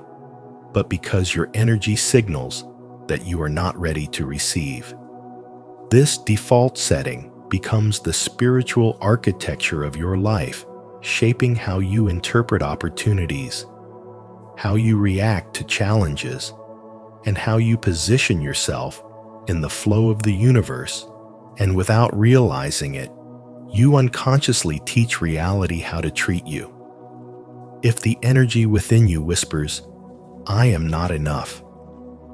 but because your energy signals that you are not ready to receive. This default setting becomes the spiritual architecture of your life, shaping how you interpret opportunities, how you react to challenges, and how you position yourself in the flow of the universe. And without realizing it, you unconsciously teach reality how to treat you. If the energy within you whispers, "I am not enough,"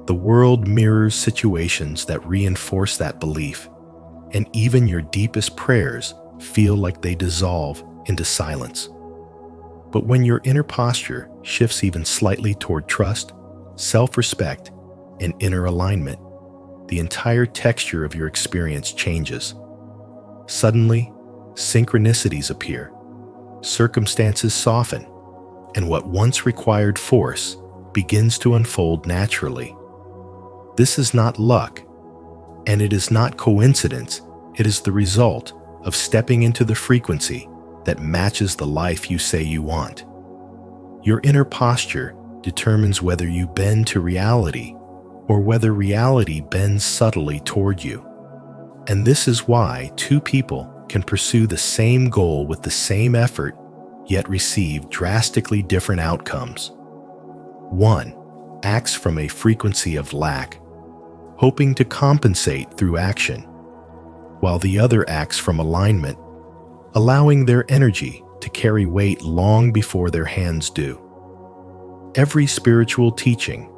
the world mirrors situations that reinforce that belief, and even your deepest prayers feel like they dissolve into silence. But when your inner posture shifts even slightly toward trust, self-respect, and inner alignment, the entire texture of your experience changes. Suddenly, synchronicities appear, circumstances soften, and what once required force begins to unfold naturally. This is not luck. And it is not coincidence, it is the result of stepping into the frequency that matches the life you say you want. Your inner posture determines whether you bend to reality or whether reality bends subtly toward you. And this is why two people can pursue the same goal with the same effort, yet receive drastically different outcomes. One acts from a frequency of lack, hoping to compensate through action, while the other acts from alignment, allowing their energy to carry weight long before their hands do. Every spiritual teaching,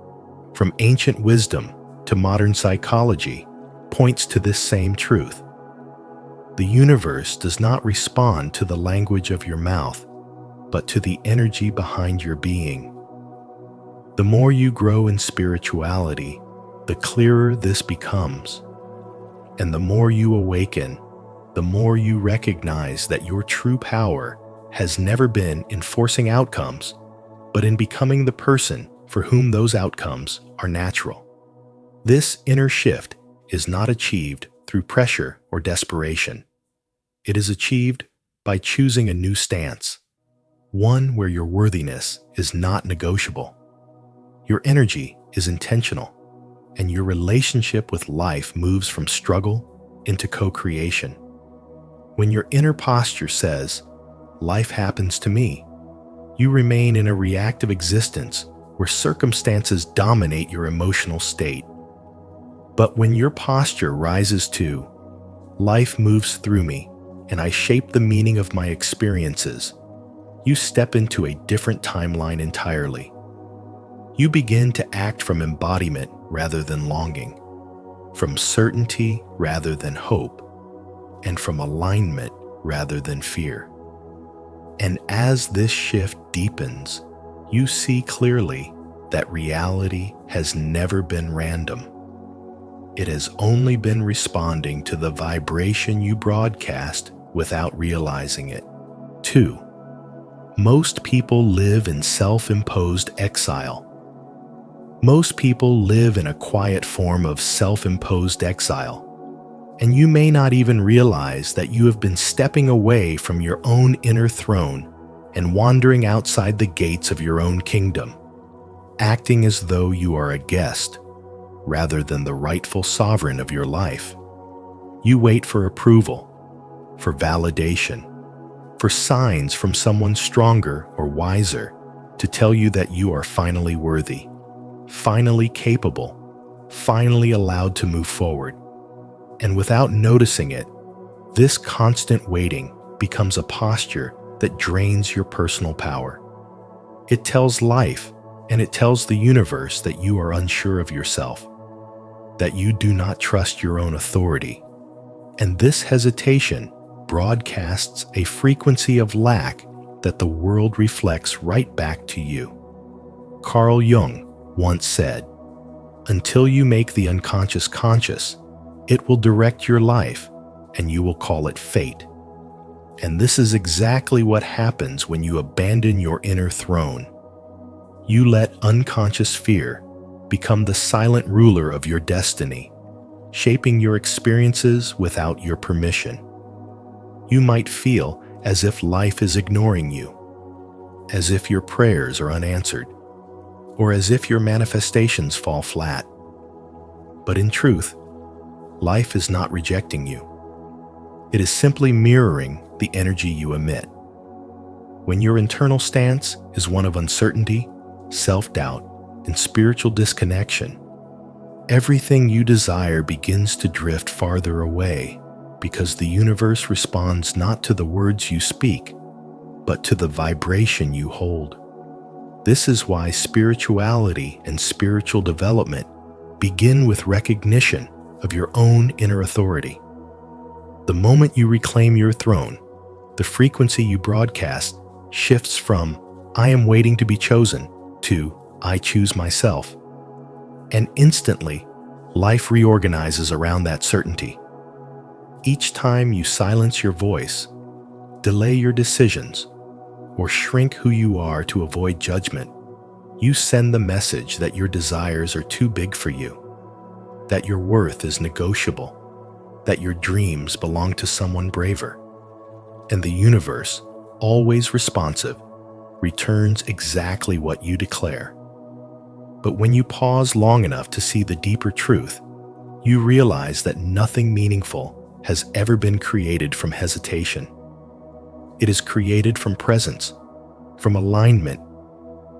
from ancient wisdom to modern psychology, points to this same truth. The universe does not respond to the language of your mouth, but to the energy behind your being. The more you grow in spirituality, the clearer this becomes. And the more you awaken, the more you recognize that your true power has never been in forcing outcomes, but in becoming the person for whom those outcomes are natural. This inner shift is not achieved through pressure or desperation. It is achieved by choosing a new stance, one where your worthiness is not negotiable. Your energy is intentional, and your relationship with life moves from struggle into co-creation. When your inner posture says, "Life happens to me," you remain in a reactive existence where circumstances dominate your emotional state. But when your posture rises to, "Life moves through me, and I shape the meaning of my experiences," you step into a different timeline entirely. You begin to act from embodiment rather than longing, from certainty rather than hope, and from alignment rather than fear. And as this shift deepens, you see clearly that reality has never been random. It has only been responding to the vibration you broadcast without realizing it. 2. Most people live in self-imposed exile. Most people live in a quiet form of self-imposed exile, and you may not even realize that you have been stepping away from your own inner throne and wandering outside the gates of your own kingdom, acting as though you are a guest rather than the rightful sovereign of your life. You wait for approval, for validation, for signs from someone stronger or wiser to tell you that you are finally worthy, finally capable, finally allowed to move forward. And without noticing it, this constant waiting becomes a posture that drains your personal power. It tells life and it tells the universe that you are unsure of yourself, that you do not trust your own authority. And this hesitation broadcasts a frequency of lack that the world reflects right back to you. Carl Jung once said, "Until you make the unconscious conscious, it will direct your life, and you will call it fate." And this is exactly what happens when you abandon your inner throne. You let unconscious fear become the silent ruler of your destiny, shaping your experiences without your permission. You might feel as if life is ignoring you, as if your prayers are unanswered, or as if your manifestations fall flat. But in truth, life is not rejecting you. It is simply mirroring the energy you emit. When your internal stance is one of uncertainty, self-doubt, and spiritual disconnection, everything you desire begins to drift farther away because the universe responds not to the words you speak, but to the vibration you hold. This is why spirituality and spiritual development begin with recognition of your own inner authority. The moment you reclaim your throne, the frequency you broadcast shifts from "I am waiting to be chosen" to "I choose myself." And instantly, life reorganizes around that certainty. Each time you silence your voice, delay your decisions, or shrink who you are to avoid judgment, you send the message that your desires are too big for you. that your worth is negotiable, that your dreams belong to someone braver, and the universe, always responsive, returns exactly what you declare. But when you pause long enough to see the deeper truth, you realize that nothing meaningful has ever been created from hesitation. It is created from presence, from alignment,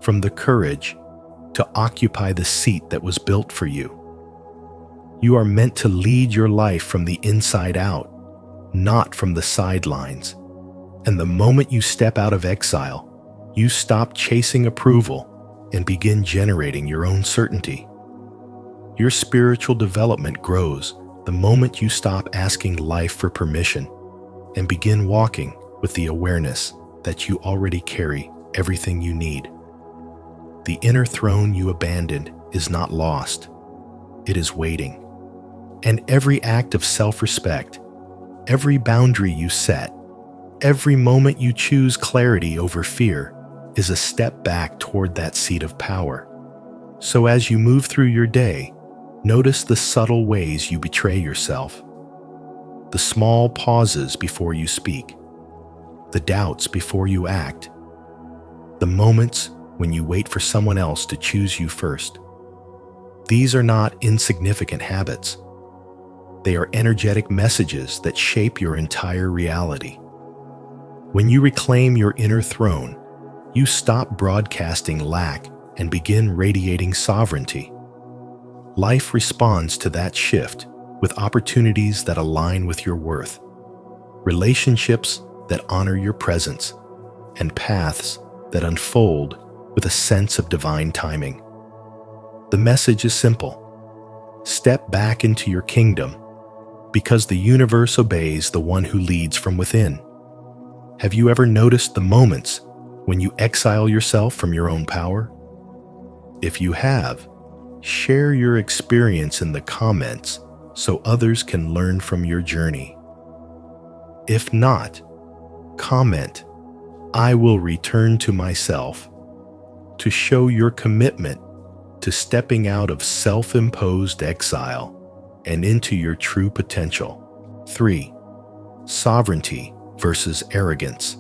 from the courage to occupy the seat that was built for you. You are meant to lead your life from the inside out, not from the sidelines. And the moment you step out of exile, you stop chasing approval and begin generating your own certainty. Your spiritual development grows the moment you stop asking life for permission and begin walking with the awareness that you already carry everything you need. The inner throne you abandoned is not lost. It is waiting. And every act of self-respect, every boundary you set, every moment you choose clarity over fear is a step back toward that seat of power. So as you move through your day, notice the subtle ways you betray yourself, the small pauses before you speak, the doubts before you act, the moments when you wait for someone else to choose you first. These are not insignificant habits. They are energetic messages that shape your entire reality. When you reclaim your inner throne, you stop broadcasting lack and begin radiating sovereignty. Life responds to that shift with opportunities that align with your worth, relationships that honor your presence, and paths that unfold with a sense of divine timing. The message is simple. Step back into your kingdom because the universe obeys the one who leads from within. Have you ever noticed the moments when you exile yourself from your own power? If you have, share your experience in the comments so others can learn from your journey. If not, comment, "I will return to myself," to show your commitment to stepping out of self-imposed exile and into your true potential. 3. Sovereignty versus arrogance.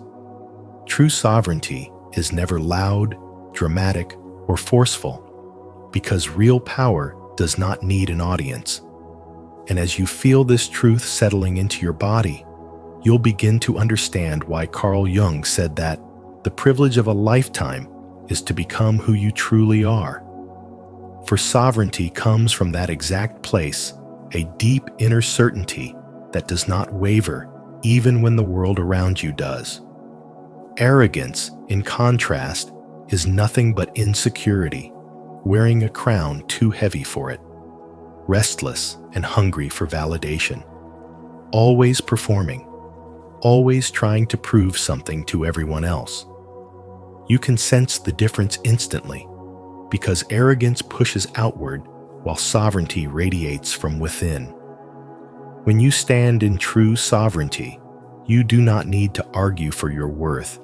True sovereignty is never loud, dramatic, or forceful, because real power does not need an audience. And as you feel this truth settling into your body, you'll begin to understand why Carl Jung said that the privilege of a lifetime is to become who you truly are. For sovereignty comes from that exact place, a deep inner certainty that does not waver even when the world around you does. Arrogance, in contrast, is nothing but insecurity, wearing a crown too heavy for it, restless and hungry for validation, always performing, always trying to prove something to everyone else. You can sense the difference instantly, because arrogance pushes outward while sovereignty radiates from within. When you stand in true sovereignty, you do not need to argue for your worth,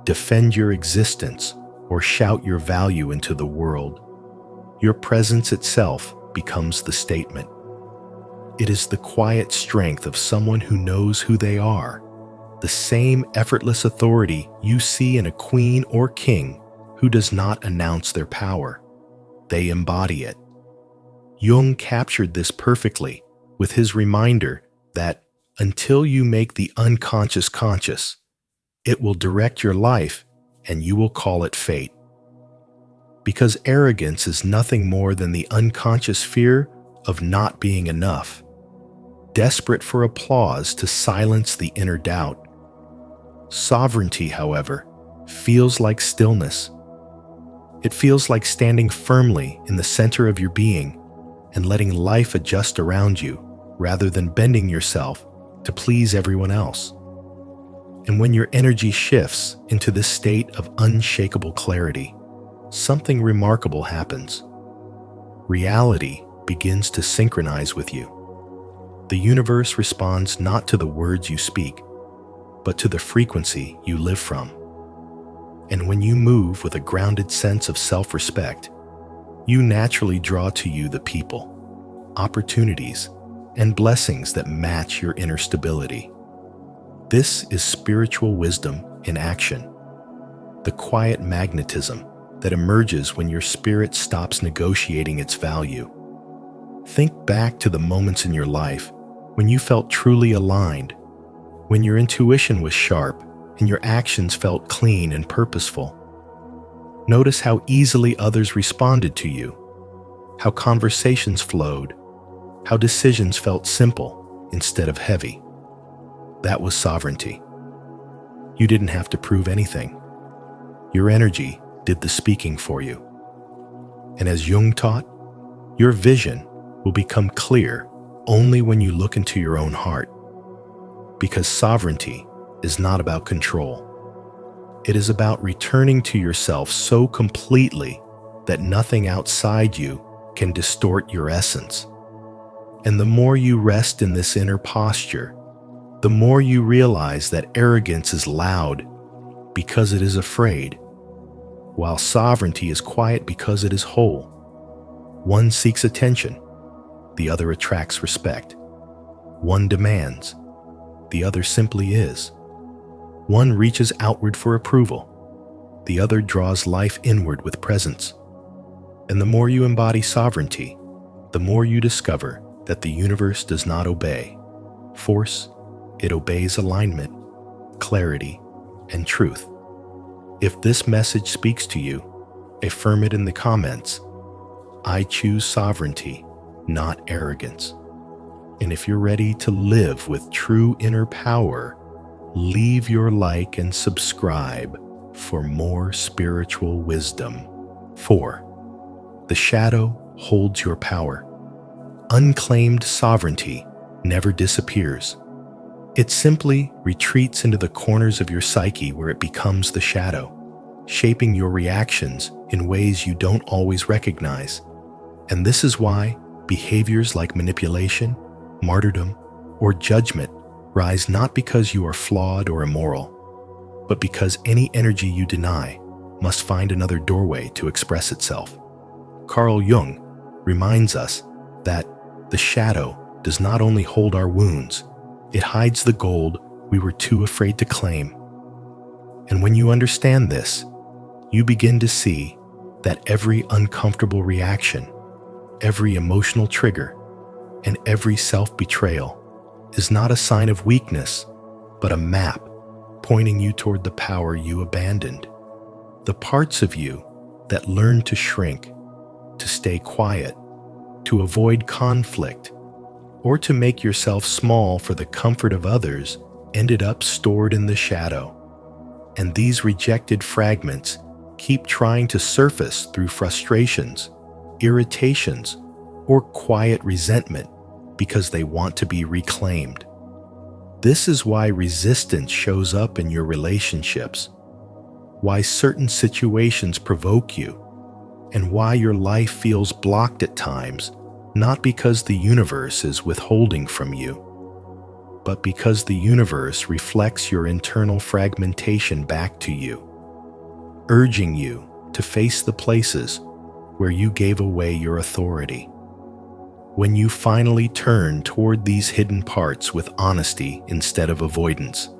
defend your existence, or shout your value into the world. Your presence itself becomes the statement. It is the quiet strength of someone who knows who they are, the same effortless authority you see in a queen or king who does not announce their power. They embody it. Jung captured this perfectly with his reminder that until you make the unconscious conscious, it will direct your life and you will call it fate. Because arrogance is nothing more than the unconscious fear of not being enough, desperate for applause to silence the inner doubt. Sovereignty, however, feels like stillness. It feels like standing firmly in the center of your being and letting life adjust around you rather than bending yourself to please everyone else. And when your energy shifts into this state of unshakable clarity, something remarkable happens. Reality begins to synchronize with you. The universe responds not to the words you speak, but to the frequency you live from. And when you move with a grounded sense of self-respect, you naturally draw to you the people, opportunities, and blessings that match your inner stability. This is spiritual wisdom in action, the quiet magnetism that emerges when your spirit stops negotiating its value. Think back to the moments in your life when you felt truly aligned, when your intuition was sharp and your actions felt clean and purposeful. Notice how easily others responded to you, how conversations flowed, how decisions felt simple instead of heavy. That was sovereignty. You didn't have to prove anything. Your energy did the speaking for you. And as Jung taught, your vision will become clear only when you look into your own heart. Because sovereignty is not about control. It is about returning to yourself so completely that nothing outside you can distort your essence. And the more you rest in this inner posture, the more you realize that arrogance is loud because it is afraid, while sovereignty is quiet because it is whole. One seeks attention, the other attracts respect. One demands, the other simply is. One reaches outward for approval, the other draws life inward with presence. And the more you embody sovereignty, the more you discover that the universe does not obey force, it obeys alignment, clarity, and truth. If this message speaks to you, affirm it in the comments. I choose sovereignty, not arrogance. And if you're ready to live with true inner power, leave your like and subscribe for more spiritual wisdom. 4. The shadow holds your power. Unclaimed sovereignty never disappears. It simply retreats into the corners of your psyche where it becomes the shadow, shaping your reactions in ways you don't always recognize. And this is why behaviors like manipulation, martyrdom, or judgment rise not because you are flawed or immoral, but because any energy you deny must find another doorway to express itself. Carl Jung reminds us that the shadow does not only hold our wounds, it hides the gold we were too afraid to claim. And when you understand this, you begin to see that every uncomfortable reaction, every emotional trigger, and every self-betrayal is not a sign of weakness, but a map pointing you toward the power you abandoned. The parts of you that learned to shrink, to stay quiet, to avoid conflict, or to make yourself small for the comfort of others ended up stored in the shadow. And these rejected fragments keep trying to surface through frustrations, irritations, or quiet resentment because they want to be reclaimed. This is why resistance shows up in your relationships, why certain situations provoke you, and why your life feels blocked at times, not because the universe is withholding from you, but because the universe reflects your internal fragmentation back to you, urging you to face the places where you gave away your authority. When you finally turn toward these hidden parts with honesty instead of avoidance,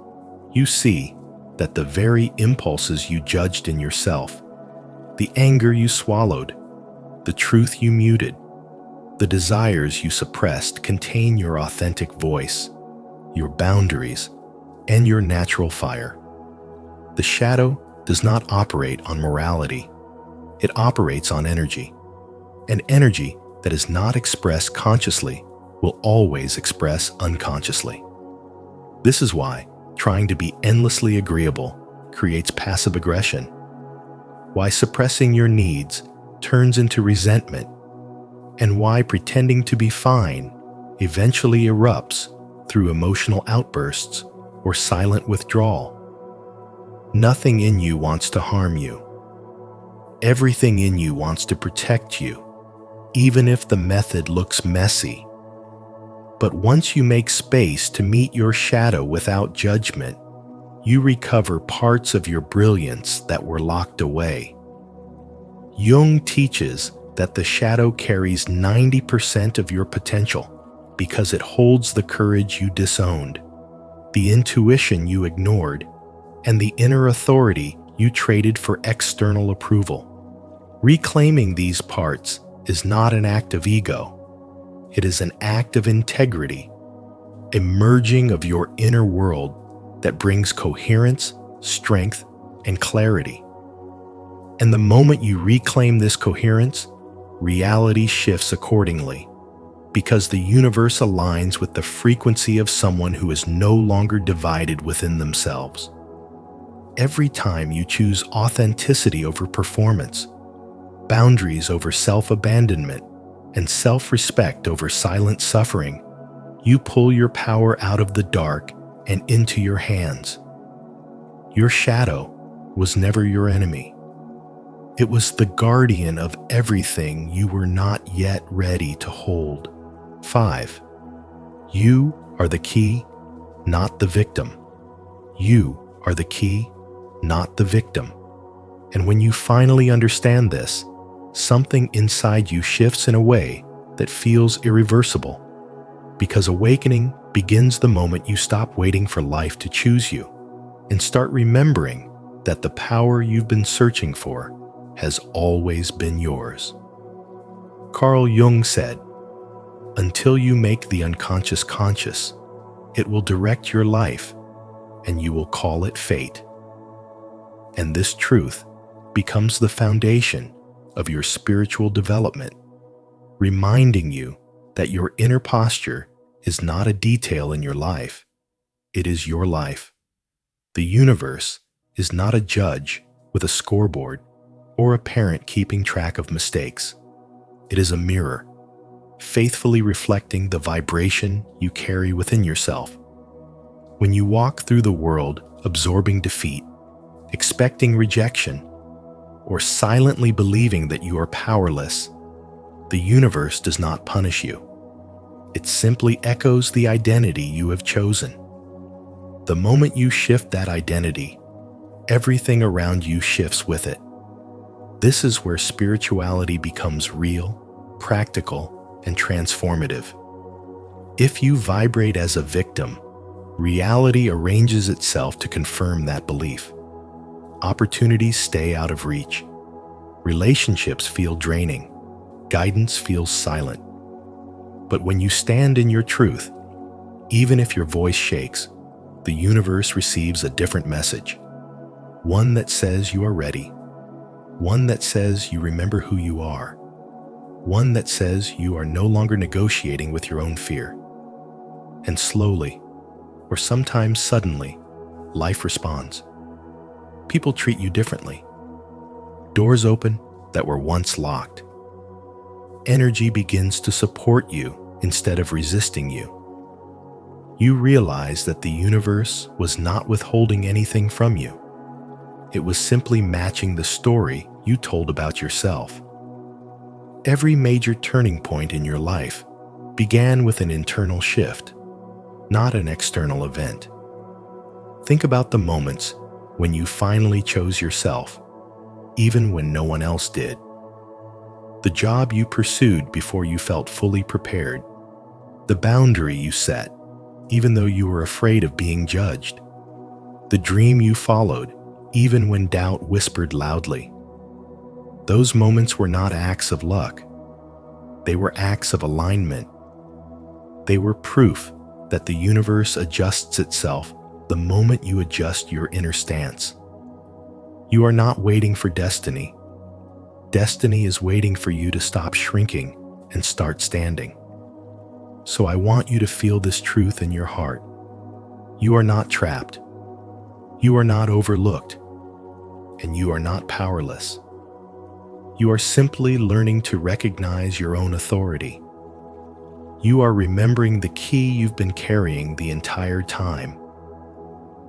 you see that the very impulses you judged in yourself, the anger you swallowed, the truth you muted, the desires you suppressed contain your authentic voice, your boundaries, and your natural fire. The shadow does not operate on morality. It operates on energy. And energy that is not expressed consciously will always express unconsciously. This is why trying to be endlessly agreeable creates passive aggression, why suppressing your needs turns into resentment, and why pretending to be fine eventually erupts through emotional outbursts or silent withdrawal. Nothing in you wants to harm you. Everything in you wants to protect you, even if the method looks messy. But once you make space to meet your shadow without judgment, you recover parts of your brilliance that were locked away. Jung teaches that the shadow carries 90% of your potential because it holds the courage you disowned, the intuition you ignored, and the inner authority you traded for external approval. Reclaiming these parts is not an act of ego. It is an act of integrity, a merging of your inner world that brings coherence, strength, and clarity. And the moment you reclaim this coherence, reality shifts accordingly, because the universe aligns with the frequency of someone who is no longer divided within themselves. Every time you choose authenticity over performance, boundaries over self-abandonment, and self-respect over silent suffering, you pull your power out of the dark and into your hands. Your shadow was never your enemy. It was the guardian of everything you were not yet ready to hold. 5. You are the key, not the victim. You are the key, not the victim. And when you finally understand this, something inside you shifts in a way that feels irreversible. Because awakening begins the moment you stop waiting for life to choose you and start remembering that the power you've been searching for has always been yours. Carl Jung said, "Until you make the unconscious conscious, it will direct your life, and you will call it fate." And this truth becomes the foundation of your spiritual development, reminding you that your inner posture is not a detail in your life. It is your life. The universe is not a judge with a scoreboard or a parent keeping track of mistakes. It is a mirror, faithfully reflecting the vibration you carry within yourself. When you walk through the world absorbing defeat, expecting rejection, or silently believing that you are powerless, the universe does not punish you. It simply echoes the identity you have chosen. The moment you shift that identity, everything around you shifts with it. This is where spirituality becomes real, practical, and transformative. If you vibrate as a victim, reality arranges itself to confirm that belief. Opportunities stay out of reach. Relationships feel draining. Guidance feels silent. But when you stand in your truth, even if your voice shakes, the universe receives a different message. One that says you are ready. One that says you remember who you are. One that says you are no longer negotiating with your own fear. And slowly, or sometimes suddenly, life responds. People treat you differently. Doors open that were once locked. Energy begins to support you instead of resisting you. You realize that the universe was not withholding anything from you. It was simply matching the story you told about yourself. Every major turning point in your life began with an internal shift, not an external event. Think about the moments when you finally chose yourself, even when no one else did. The job you pursued before you felt fully prepared. The boundary you set, even though you were afraid of being judged. The dream you followed, even when doubt whispered loudly. Those moments were not acts of luck. They were acts of alignment. They were proof that the universe adjusts itself the moment you adjust your inner stance. You are not waiting for destiny. Destiny is waiting for you to stop shrinking and start standing. So I want you to feel this truth in your heart. You are not trapped. You are not overlooked. And you are not powerless. You are simply learning to recognize your own authority. You are remembering the key you've been carrying the entire time.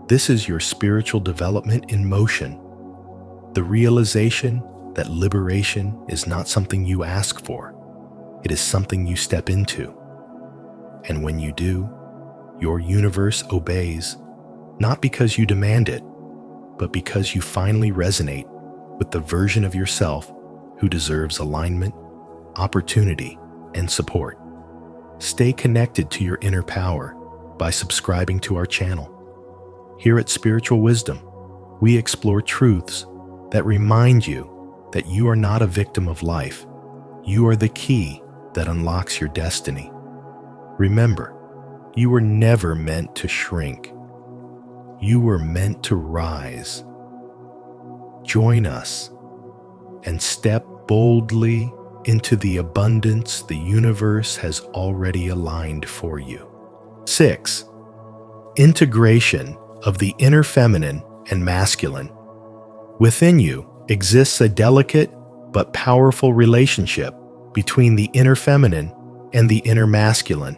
This is your spiritual development in motion. The realization that liberation is not something you ask for. It is something you step into. And when you do, your universe obeys, not because you demand it, but because you finally resonate with the version of yourself who deserves alignment, opportunity, and support. Stay connected to your inner power by subscribing to our channel. Here at Spiritual Wisdom, we explore truths that remind you that you are not a victim of life. You are the key that unlocks your destiny. Remember, you were never meant to shrink. You were meant to rise. Join us and step boldly into the abundance the universe has already aligned for you. 6. Integration of the inner feminine and masculine. Within you exists a delicate but powerful relationship between the inner feminine and the inner masculine.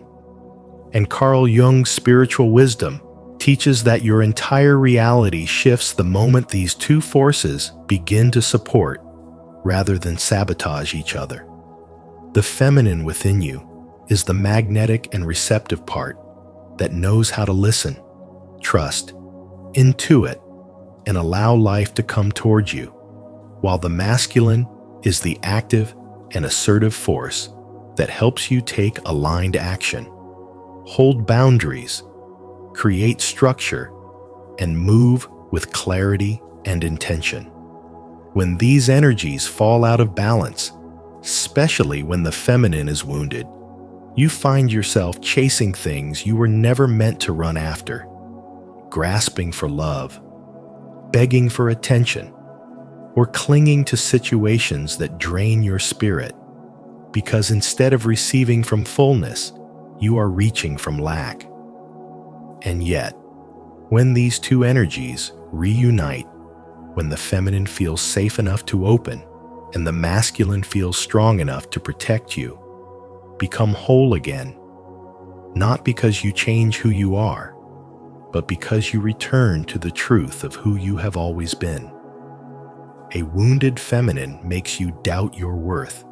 And Carl Jung's spiritual wisdom teaches that your entire reality shifts the moment these two forces begin to support rather than sabotage each other. The feminine within you is the magnetic and receptive part that knows how to listen, trust, intuit, and allow life to come towards you, while the masculine is the active and assertive force that helps you take aligned action, hold boundaries, create structure, and move with clarity and intention. When these energies fall out of balance, especially when the feminine is wounded, you find yourself chasing things you were never meant to run after, grasping for love, begging for attention, or clinging to situations that drain your spirit, because instead of receiving from fullness, you are reaching from lack. And yet, when these two energies reunite, when the feminine feels safe enough to open and the masculine feels strong enough to protect you, become whole again, not because you change who you are, but because you return to the truth of who you have always been. A wounded feminine makes you doubt your worth,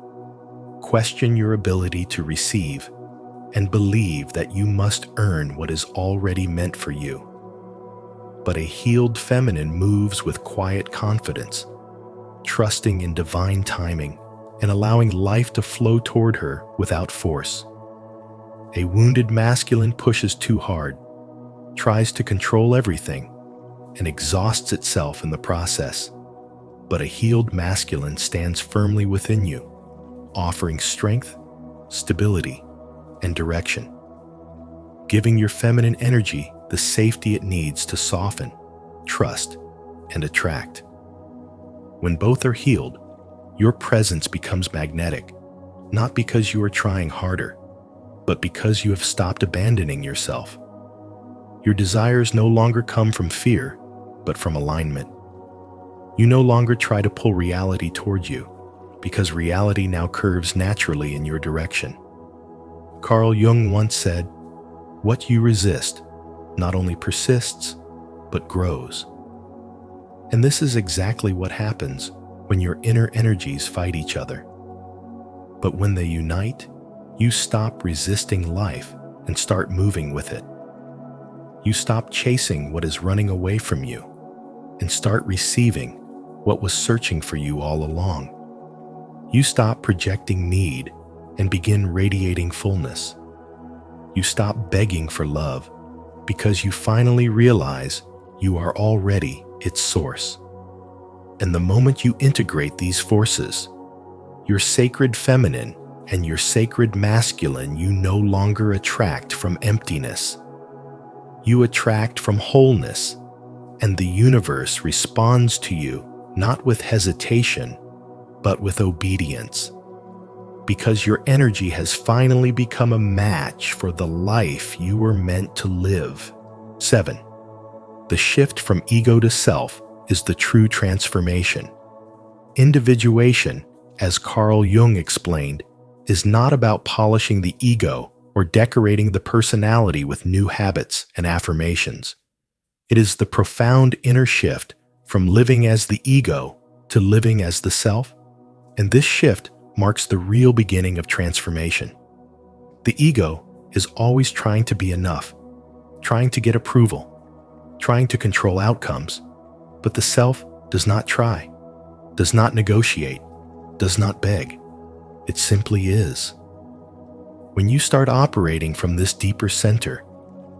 question your ability to receive, and believe that you must earn what is already meant for you. But a healed feminine moves with quiet confidence, trusting in divine timing and allowing life to flow toward her without force. A wounded masculine pushes too hard, tries to control everything, and exhausts itself in the process. But a healed masculine stands firmly within you, offering strength, stability, and direction, giving your feminine energy the safety it needs to soften, trust, and attract. When both are healed, your presence becomes magnetic, not because you are trying harder, but because you have stopped abandoning yourself. Your desires no longer come from fear, but from alignment. You no longer try to pull reality toward you, because reality now curves naturally in your direction. Carl Jung once said, "What you resist not only persists, but grows." And this is exactly what happens when your inner energies fight each other. But when they unite, you stop resisting life and start moving with it. You stop chasing what is running away from you and start receiving what was searching for you all along. You stop projecting need and begin radiating fullness. You stop begging for love because you finally realize you are already its source. And the moment you integrate these forces, your sacred feminine and your sacred masculine, you no longer attract from emptiness. You attract from wholeness, and the universe responds to you not with hesitation, but with obedience, because your energy has finally become a match for the life you were meant to live. 7. The shift from ego to self is the true transformation. Individuation, as Carl Jung explained, is not about polishing the ego or decorating the personality with new habits and affirmations. It is the profound inner shift from living as the ego to living as the self, and this shift marks the real beginning of transformation. The ego is always trying to be enough, trying to get approval, trying to control outcomes, but the self does not try, does not negotiate, does not beg. It simply is. When you start operating from this deeper center,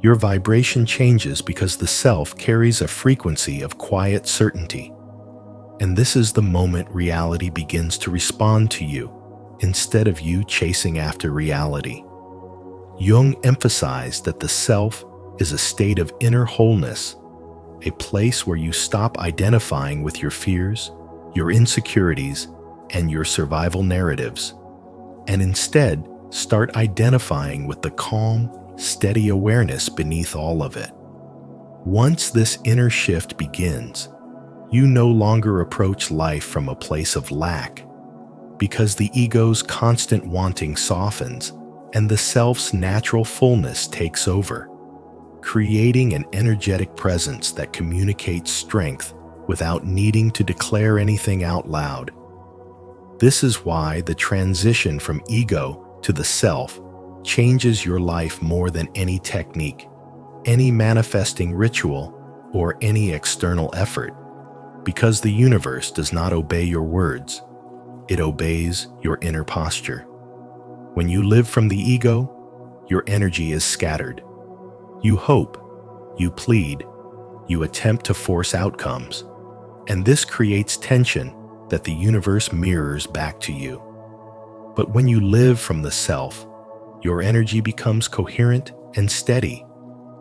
your vibration changes because the self carries a frequency of quiet certainty. And this is the moment reality begins to respond to you, instead of you chasing after reality. Jung emphasized that the self is a state of inner wholeness, a place where you stop identifying with your fears, your insecurities, and your survival narratives, and instead start identifying with the calm, steady awareness beneath all of it. Once this inner shift begins, you no longer approach life from a place of lack, because the ego's constant wanting softens and the self's natural fullness takes over, creating an energetic presence that communicates strength without needing to declare anything out loud. This is why the transition from ego to the self changes your life more than any technique, any manifesting ritual, or any external effort, because the universe does not obey your words, it obeys your inner posture. When you live from the ego, your energy is scattered. You hope, you plead, you attempt to force outcomes, and this creates tension that the universe mirrors back to you. But when you live from the self, your energy becomes coherent and steady,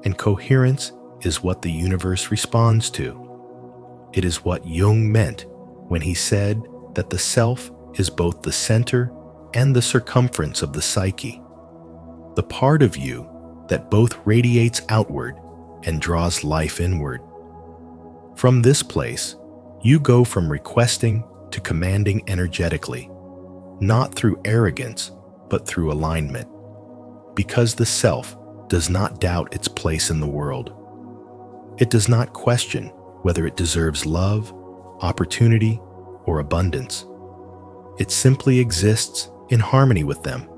and coherence is what the universe responds to. It is what Jung meant when he said that the self is both the center and the circumference of the psyche, the part of you that both radiates outward and draws life inward. From this place, you go from requesting to commanding energetically, not through arrogance, but through alignment, because the self does not doubt its place in the world. It does not question whether it deserves love, opportunity, or abundance. It simply exists in harmony with them,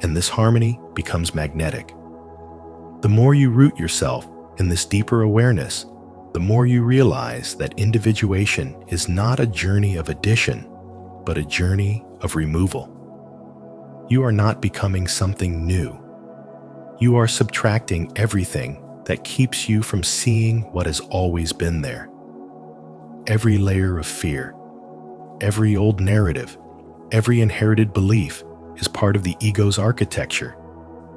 and this harmony becomes magnetic. The more you root yourself in this deeper awareness, the more you realize that individuation is not a journey of addition, but a journey of removal. You are not becoming something new. You are subtracting everything that keeps you from seeing what has always been there. Every layer of fear, every old narrative, every inherited belief is part of the ego's architecture,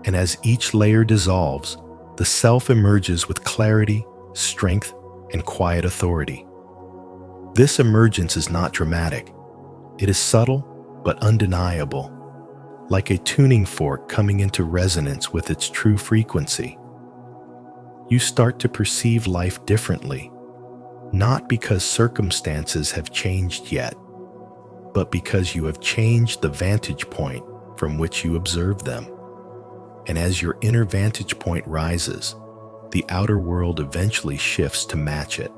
and as each layer dissolves, the self emerges with clarity, strength, and quiet authority. This emergence is not dramatic. It is subtle but undeniable, like a tuning fork coming into resonance with its true frequency. You start to perceive life differently, not because circumstances have changed yet, but because you have changed the vantage point from which you observe them. And as your inner vantage point rises, the outer world eventually shifts to match it.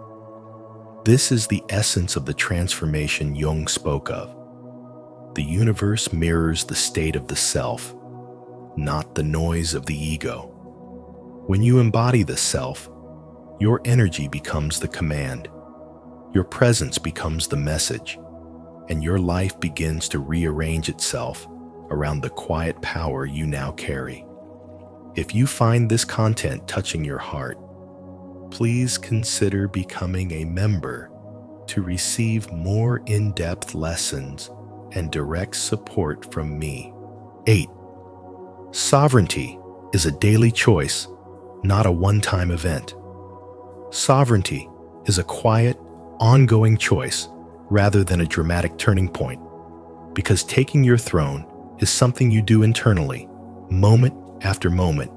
This is the essence of the transformation Jung spoke of. The universe mirrors the state of the self, not the noise of the ego. When you embody the self, your energy becomes the command, your presence becomes the message, and your life begins to rearrange itself around the quiet power you now carry. If you find this content touching your heart, please consider becoming a member to receive more in-depth lessons and direct support from me. 8. Sovereignty is a daily choice, not a one-time event. Sovereignty is a quiet, ongoing choice rather than a dramatic turning point, because taking your throne is something you do internally, moment after moment,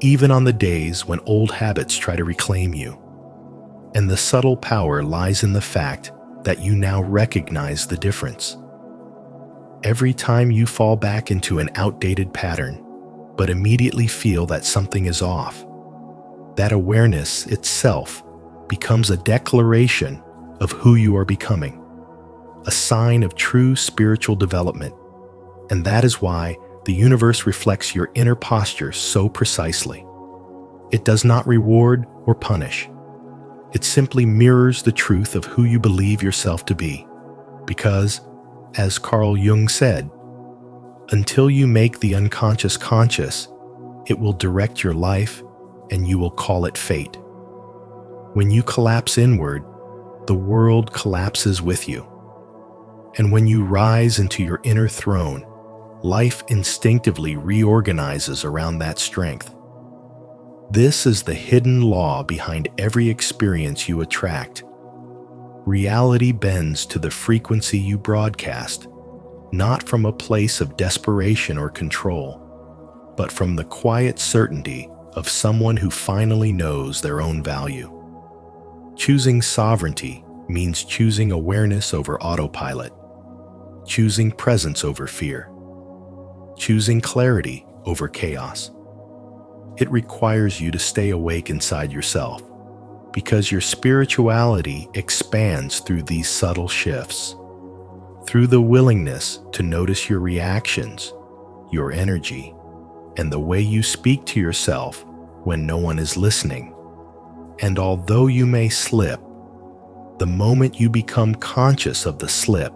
even on the days when old habits try to reclaim you. And the subtle power lies in the fact that you now recognize the difference. Every time you fall back into an outdated pattern, but immediately feel that something is off, that awareness itself becomes a declaration of who you are becoming, a sign of true spiritual development. And that is why the universe reflects your inner posture so precisely. It does not reward or punish. It simply mirrors the truth of who you believe yourself to be. Because, as Carl Jung said, Until you make the unconscious conscious, it will direct your life and you will call it fate. When you collapse inward, the world collapses with you. And when you rise into your inner throne, life instinctively reorganizes around that strength. This is the hidden law behind every experience you attract. Reality bends to the frequency you broadcast, not from a place of desperation or control, but from the quiet certainty of someone who finally knows their own value. Choosing sovereignty means choosing awareness over autopilot, choosing presence over fear, choosing clarity over chaos. It requires you to stay awake inside yourself, because your spirituality expands through these subtle shifts. Through the willingness to notice your reactions, your energy, and the way you speak to yourself when no one is listening. And although you may slip, the moment you become conscious of the slip,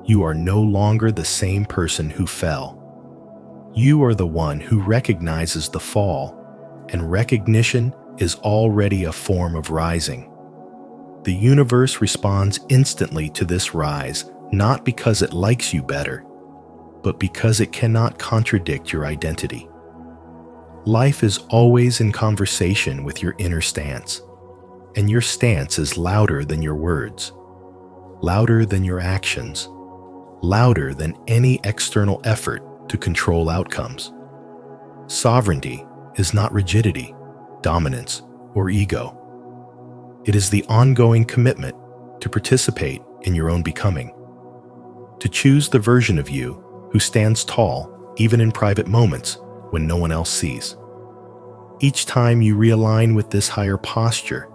you are no longer the same person who fell. You are the one who recognizes the fall, and recognition is already a form of rising. The universe responds instantly to this rise, not because it likes you better, but because it cannot contradict your identity. Life is always in conversation with your inner stance, and your stance is louder than your words, louder than your actions, louder than any external effort to control outcomes. Sovereignty is not rigidity, dominance, or ego. It is the ongoing commitment to participate in your own becoming, to choose the version of you who stands tall even in private moments when no one else sees. Each time you realign with this higher posture,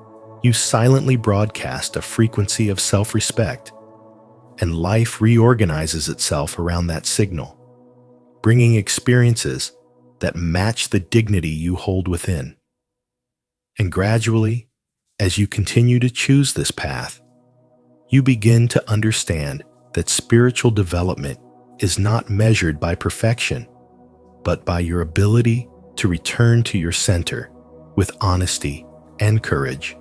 you silently broadcast a frequency of self-respect, and life reorganizes itself around that signal, bringing experiences that match the dignity you hold within. And gradually, as you continue to choose this path, you begin to understand that spiritual development is not measured by perfection, but by your ability to return to your center with honesty and courage.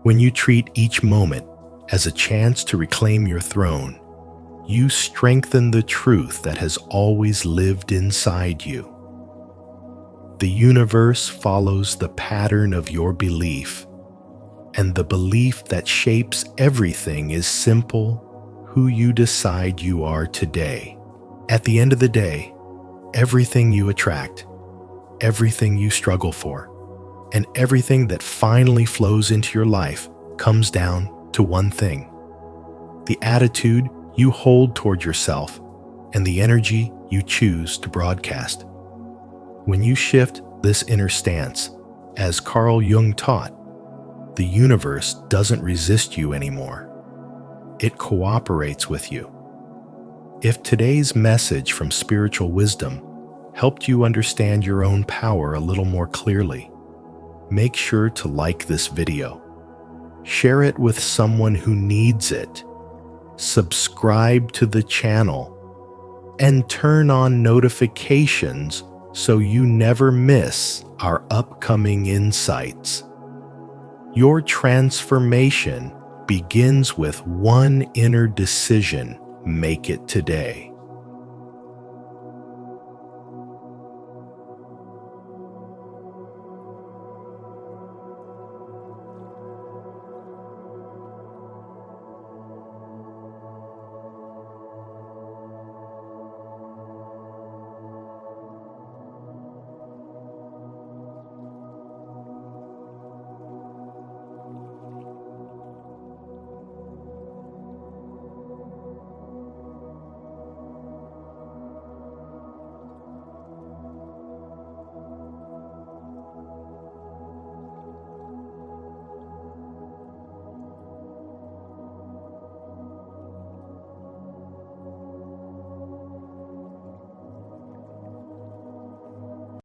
When you treat each moment as a chance to reclaim your throne, you strengthen the truth that has always lived inside you. The universe follows the pattern of your belief, and the belief that shapes everything is simple: who you decide you are today. At the end of the day, everything you attract, everything you struggle for, and everything that finally flows into your life comes down to one thing: the attitude you hold toward yourself and the energy you choose to broadcast. When you shift this inner stance, as Carl Jung taught, the universe doesn't resist you anymore. It cooperates with you. If today's message from spiritual wisdom helped you understand your own power a little more clearly, make sure to like this video. Share it with someone who needs it. Subscribe to the channel and turn on notifications so you never miss our upcoming insights. Your transformation begins with one inner decision. Make it today.